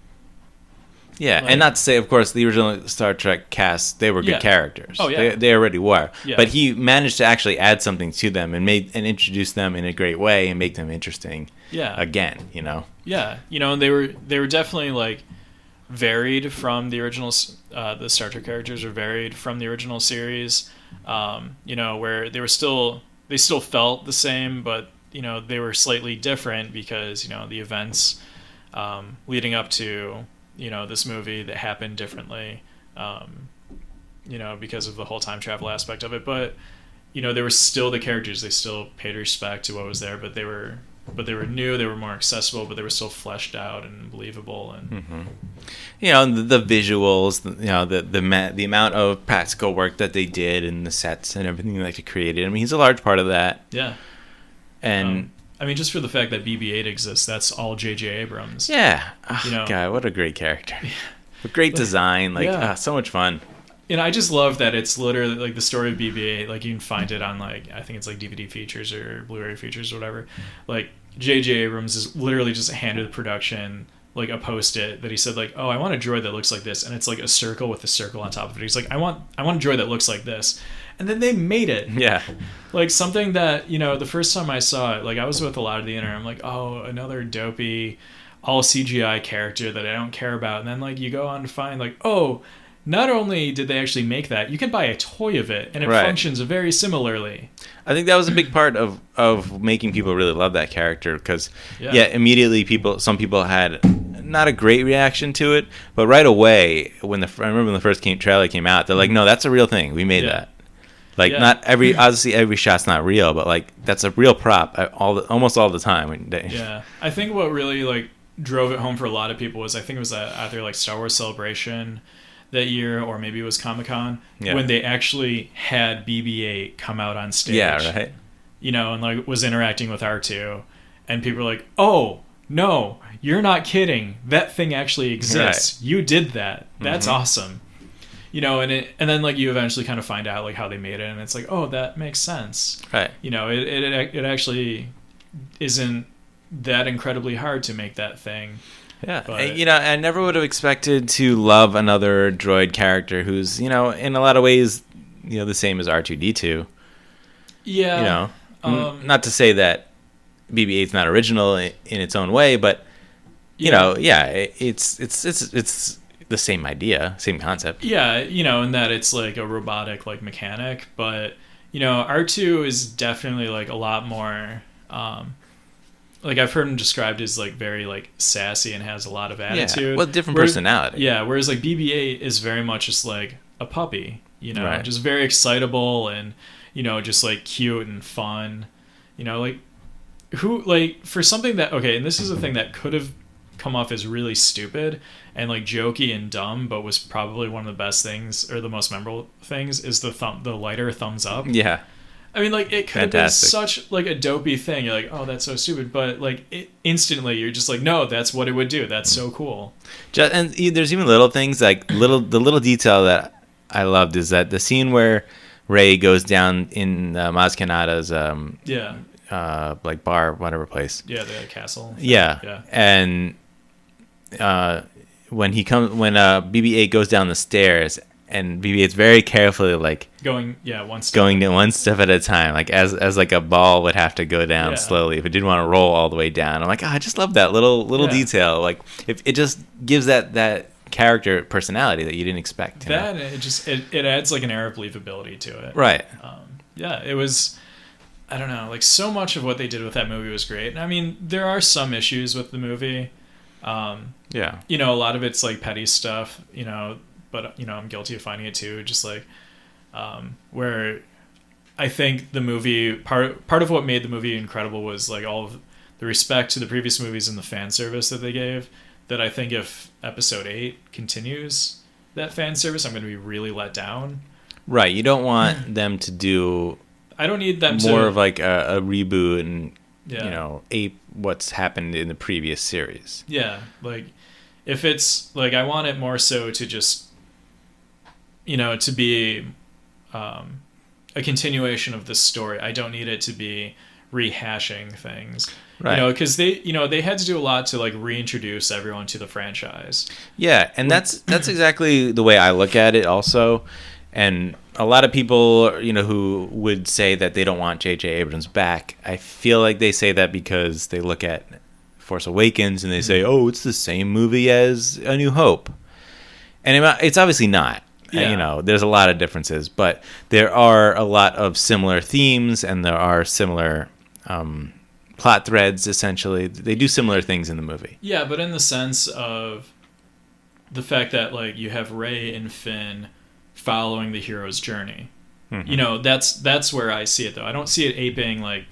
not to say, of course, the original Star Trek cast, they were good characters. Oh yeah, they already were. Yeah. But he managed to actually add something to them and introduce them in a great way and make them interesting. Yeah. Again, Yeah, and they were definitely varied from the original. The Star Trek characters were varied from the original series. Where they still felt the same, but they were slightly different because the events leading up to this movie that happened differently, because of the whole time travel aspect of it. But they were still the characters. They still paid respect to what was there, but they were but they were new, they were more accessible, but they were still fleshed out and believable. And the visuals, the amount of practical work that they did and the sets and everything that they created. I mean, he's a large part of that. Yeah. And I mean, just for the fact that BB-8 exists, that's all J.J. Abrams. Yeah. Oh, God, what a great character. A great design. So much fun. And I just love that it's literally like the story of BB-8. Like you can find it on I think it's like DVD features or Blu-ray features or whatever. Like J.J. Abrams is literally just handed the production like a post-it that he said like, oh, I want a droid that looks like this, and it's like a circle with a circle on top of it. He's like, I want a droid that looks like this, and then they made it. Yeah. Like something that the first time I saw it, like I was with a lot of the internet. I'm like, oh, another dopey, all CGI character that I don't care about, and then like you go on to find like, oh. Not only did they actually make that, you can buy a toy of it, and it functions very similarly. I think that was a big part of making people really love that character, because immediately some people had not a great reaction to it, but right away I remember when the first trailer came out, they're like, no, that's a real thing. We made that. Like not obviously every shot's not real, but like that's a real prop almost all the time. Yeah, I think what really like drove it home for a lot of people was I think it was either like Star Wars Celebration that year, or maybe it was Comic-Con, when they actually had BB-8 come out on stage. Yeah, right. And like was interacting with R2, and people were like, "Oh no, you're not kidding! That thing actually exists. Right. You did that. That's awesome." And then like you eventually kind of find out like how they made it, and it's like, "Oh, that makes sense." Right. It actually isn't that incredibly hard to make that thing. Yeah, but, I never would have expected to love another droid character who's, in a lot of ways, the same as R2-D2. Yeah. Not to say that BB-8's not original in its own way, but it's the same idea, same concept. Yeah, in that it's like a robotic like mechanic, but R2 is definitely like a lot more. Like I've heard him described as like very like sassy and has a lot of attitude. Yeah, well, different personality. Yeah, whereas like BB-8 is very much just like a puppy, just very excitable and just like cute and fun. Like who like for something that and this is a thing that could have come off as really stupid and like jokey and dumb, but was probably one of the best things or the most memorable things is the lighter thumbs up. Yeah. I mean, like, it could have been such, like, a dopey thing. You're like, oh, that's so stupid. But, like, instantly, you're just like, no, that's what it would do. That's so cool. And there's even little things, like, the little detail that I loved is that the scene where Rey goes down in Maz Kanata's, like, bar, whatever place. Yeah, the castle. Yeah. And when BB-8 goes down the stairs, and BB-8's very carefully like going one step at a time, like as like a ball would have to go down slowly if it didn't want to roll all the way down. I'm like, I just love that little detail. Like if it just gives that character personality that you didn't expect. It adds like an air of believability to it. Right. It was. I don't know. Like so much of what they did with that movie was great. And I mean, there are some issues with the movie. A lot of it's like petty stuff. But I'm guilty of finding it too. Just like where I think the movie part of what made the movie incredible was like all of the respect to the previous movies and the fan service that they gave. That I think if Episode 8 continues that fan service, I'm going to be really let down. Right. You don't want them to do. I don't need them more of like a reboot and ape what's happened in the previous series. Yeah. Like if it's like I want it more so to just. To be a continuation of this story. I don't need it to be rehashing things. Right. Because they had to do a lot to like reintroduce everyone to the franchise. Yeah, and that's exactly the way I look at it also. And a lot of people, who would say that they don't want J.J. Abrams back, I feel like they say that because they look at Force Awakens and they say, oh, it's the same movie as A New Hope. And it's obviously not. Yeah. There's a lot of differences, but there are a lot of similar themes and there are similar plot threads, essentially. They do similar things in the movie. Yeah, but in the sense of the fact that like you have Rey and Finn following the hero's journey. Mm-hmm. That's where I see it, though. I don't see it aping like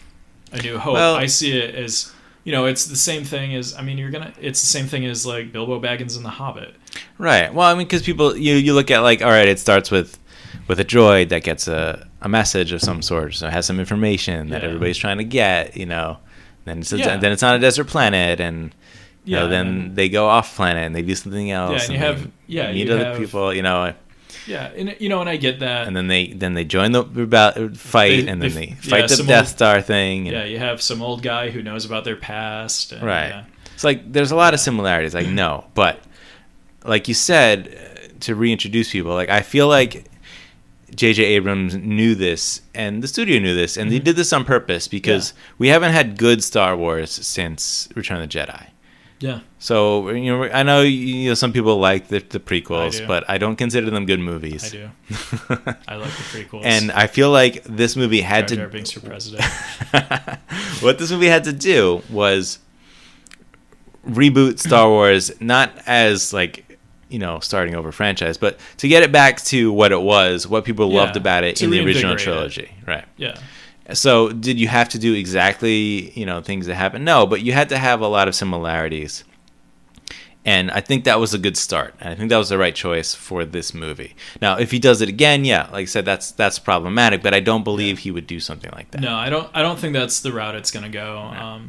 A New Hope. Well, I see it as it's the same thing as, it's the same thing as like Bilbo Baggins in The Hobbit. Right. Well, I mean, because people, you look at like, all right, it starts with a droid that gets a message of some sort, so it has some information that everybody's trying to get, then it's on a desert planet, and then they go off planet and they do something else. Yeah, and you meet other people, Yeah, and I get that. And then they join the fight, and then they fight the Death Star thing. And, you have some old guy who knows about their past. And, right. It's like there's a lot of similarities. Like no, but like you said, to reintroduce people, like I feel like J.J. Abrams knew this, and the studio knew this, and they did this on purpose because we haven't had good Star Wars since Return of the Jedi. Yeah. So I know some people like the prequels, but I don't consider them good movies. I do. I like the prequels. And I feel like this movie had Jar Jar Binks for president. What this movie had to do was reboot Star Wars, not as like starting over franchise, but to get it back to what it was, what people loved about it in the original trilogy. Right. Yeah. So did you have to do exactly, things that happened? No, but you had to have a lot of similarities. And I think that was a good start. And I think that was the right choice for this movie. Now, if he does it again, like I said, that's problematic, but I don't believe he would do something like that. No, I don't think that's the route it's going to go.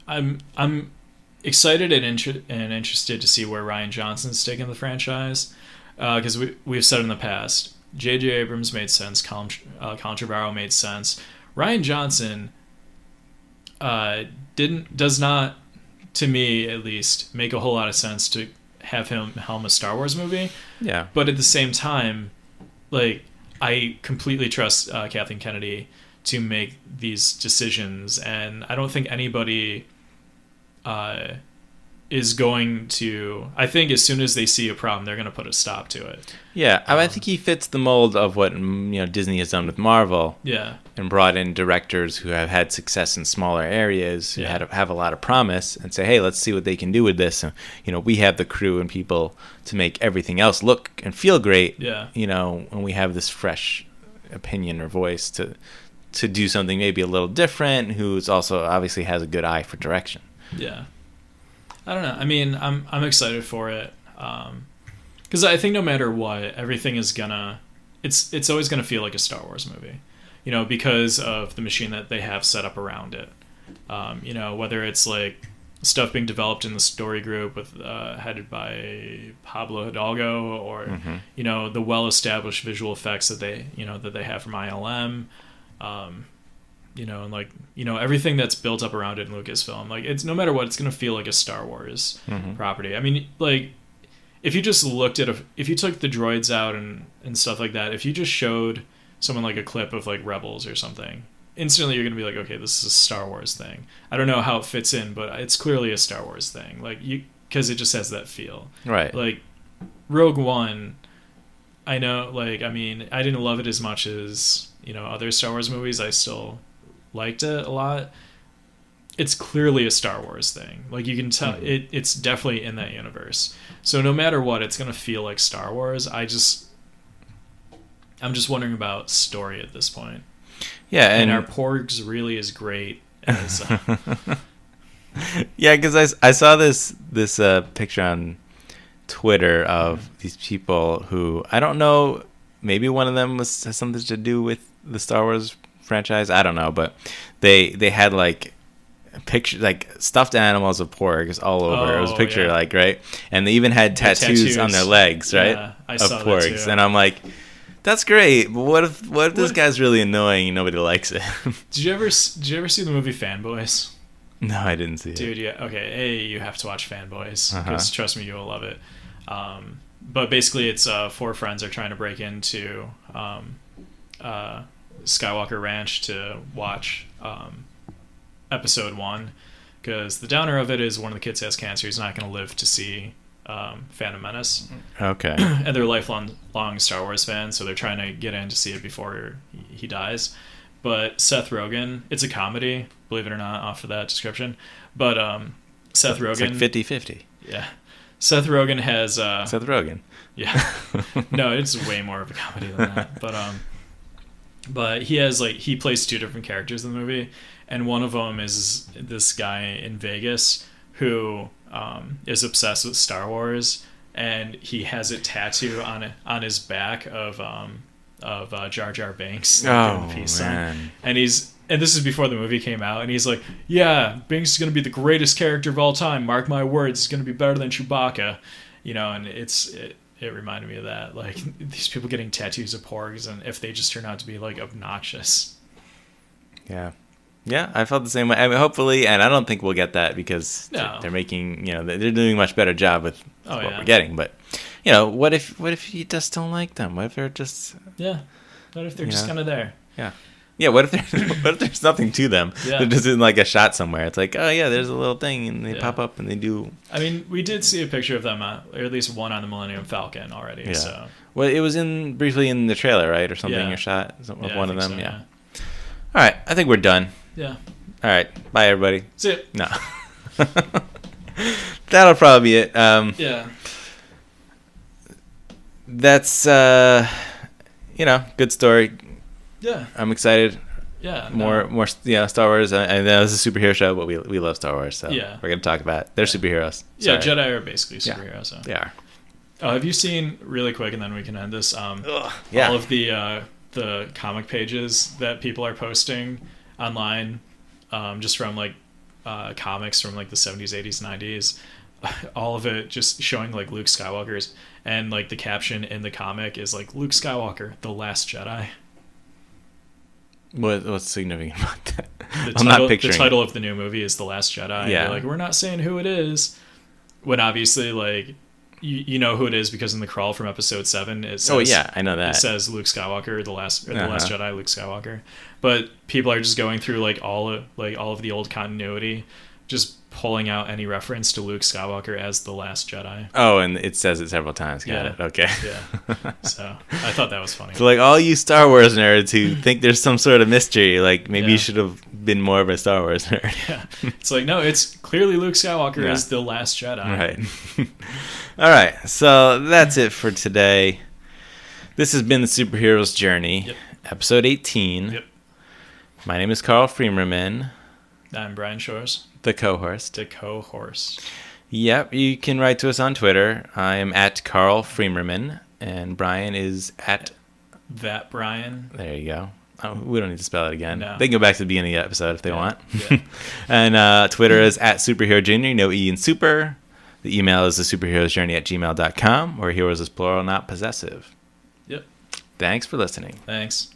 Right. I'm excited and interested to see where Rian Johnson's taking the franchise, because we've said in the past, J.J. Abrams made sense, Colin Trevorrow made sense. Rian Johnson does not, to me at least, make a whole lot of sense to have him helm a Star Wars movie. Yeah. But at the same time, like, I completely trust Kathleen Kennedy to make these decisions, and I don't think anybody is going to. I think as soon as they see a problem, they're going to put a stop to it. Yeah, I think he fits the mold of what Disney has done with Marvel. Yeah, and brought in directors who have had success in smaller areas, who have a lot of promise, and say, hey, let's see what they can do with this. And, we have the crew and people to make everything else look and feel great. Yeah, and we have this fresh opinion or voice to do something maybe a little different. Who's also obviously has a good eye for direction. Yeah. I don't know. I mean, I'm excited for it, because I think no matter what, everything is it's always gonna feel like a Star Wars movie, because of the machine that they have set up around it. Whether it's like stuff being developed in the story group with headed by Pablo Hidalgo, or the well-established visual effects that they have from ILM. And like, everything that's built up around it in Lucasfilm, like, it's no matter what, it's going to feel like a Star Wars property. I mean, like, if you just if you took the droids out and stuff like that, if you just showed someone like a clip of like Rebels or something, instantly you're going to be like, okay, this is a Star Wars thing. I don't know how it fits in, but it's clearly a Star Wars thing. Like, because it just has that feel. Right. Like, Rogue One, I know, like, I mean, I didn't love it as much as, other Star Wars movies. I still liked it a lot. It's clearly a Star Wars thing. Like, you can tell it's definitely in that universe. So no matter what, it's going to feel like Star Wars. I'm just wondering about story at this point. Yeah, and our Porgs really is great as yeah, because I saw this picture on Twitter of these people who, I don't know, maybe one of them has something to do with the Star Wars franchise, I don't know, but they had like pictures, like stuffed animals of porgs all over. It was a picture, like, right, and they even had tattoos on their legs, right, of porgs. And I'm like, that's great, but what if this guy's really annoying and nobody likes it? Did you ever see the movie Fanboys? No, I didn't see it. Dude, yeah, okay, you have to watch Fanboys, because trust me, you will love it. But basically, it's 4 friends are trying to break into Skywalker Ranch to watch episode 1, because the downer of it is one of the kids has cancer. He's not going to live to see Phantom Menace. Okay. And they're lifelong Star Wars fans, so they're trying to get in to see it before he dies. But Seth Rogen, it's a comedy, believe it or not, off of that description. But Seth Rogen, it's like 50-50. Yeah. Seth Rogen has Seth Rogen. Yeah. No, it's way more of a comedy than that. But But he plays two different characters in the movie, and one of them is this guy in Vegas who is obsessed with Star Wars, and he has it tattooed on his back of Jar Jar Binks, Oh, the peace man. sign. And this is before the movie came out, and he's like, yeah, Binks is gonna be the greatest character of all time. Mark my words, it's gonna be better than Chewbacca, and it reminded me of that, like these people getting tattoos of porgs, and if they just turn out to be like obnoxious. Yeah. Yeah, I felt the same way. I mean, hopefully, and I don't think we'll get that because they're making, they're doing a much better job with what we're getting. But, what if you just don't like them? What if they're just... Yeah. What if they're just kind of there? Yeah. Yeah, what if there's nothing to them? Yeah. They're just in like a shot somewhere. It's like, oh yeah, there's a little thing, and they pop up and they do... I mean, we did see a picture of them, or at least one on the Millennium Falcon already. Yeah. So. Well, it was briefly in the trailer, right? Or something, a shot of one of them. So, yeah. All right, I think we're done. Yeah. All right. Bye, everybody. See it. No. That'll probably be it. Yeah. That's, good story. Yeah. I'm excited. Yeah. More, Star Wars. I know it's a superhero show, but we love Star Wars, so we're going to talk about it. They're superheroes. Yeah, Jedi are basically superheroes. So. They are. Oh, have you seen, really quick, and then we can end this, all of the comic pages that people are posting online, just from like comics from like the 70s, 80s, 90s, all of it just showing like Luke Skywalker's, and like the caption in the comic is like Luke Skywalker, the Last Jedi. What's significant about that? Not picturing. The title of the new movie is The Last Jedi. Yeah. Like, we're not saying who it is, when obviously like you know who it is, because in the crawl from episode 7 it says, oh yeah, I know that, it says Luke Skywalker, the last Jedi, Luke Skywalker. But people are just going through like all of the old continuity, just pulling out any reference to Luke Skywalker as the Last Jedi. Oh, and it says it several times. Got it. Okay. Yeah. So I thought that was funny. So like all you Star Wars nerds who think there's some sort of mystery, like maybe you should have been more of a Star Wars nerd. Yeah. It's like, no, it's clearly Luke Skywalker as the Last Jedi. Right. All right. So that's it for today. This has been the Superhero's Journey, episode 18. Yep. My name is Carl Freemerman. I'm Brian Shores. The co-host. The co-host. Yep, you can write to us on Twitter. I am at Carl Freemerman, and Brian is at... That Brian. There you go. Oh, we don't need to spell it again. No. They can go back to the beginning of the episode if they want. Yeah. And Twitter is at Superhero Junior, no E in super. The email is thesuperheroesjourney@gmail.com, where heroes is plural, not possessive. Yep. Thanks for listening. Thanks.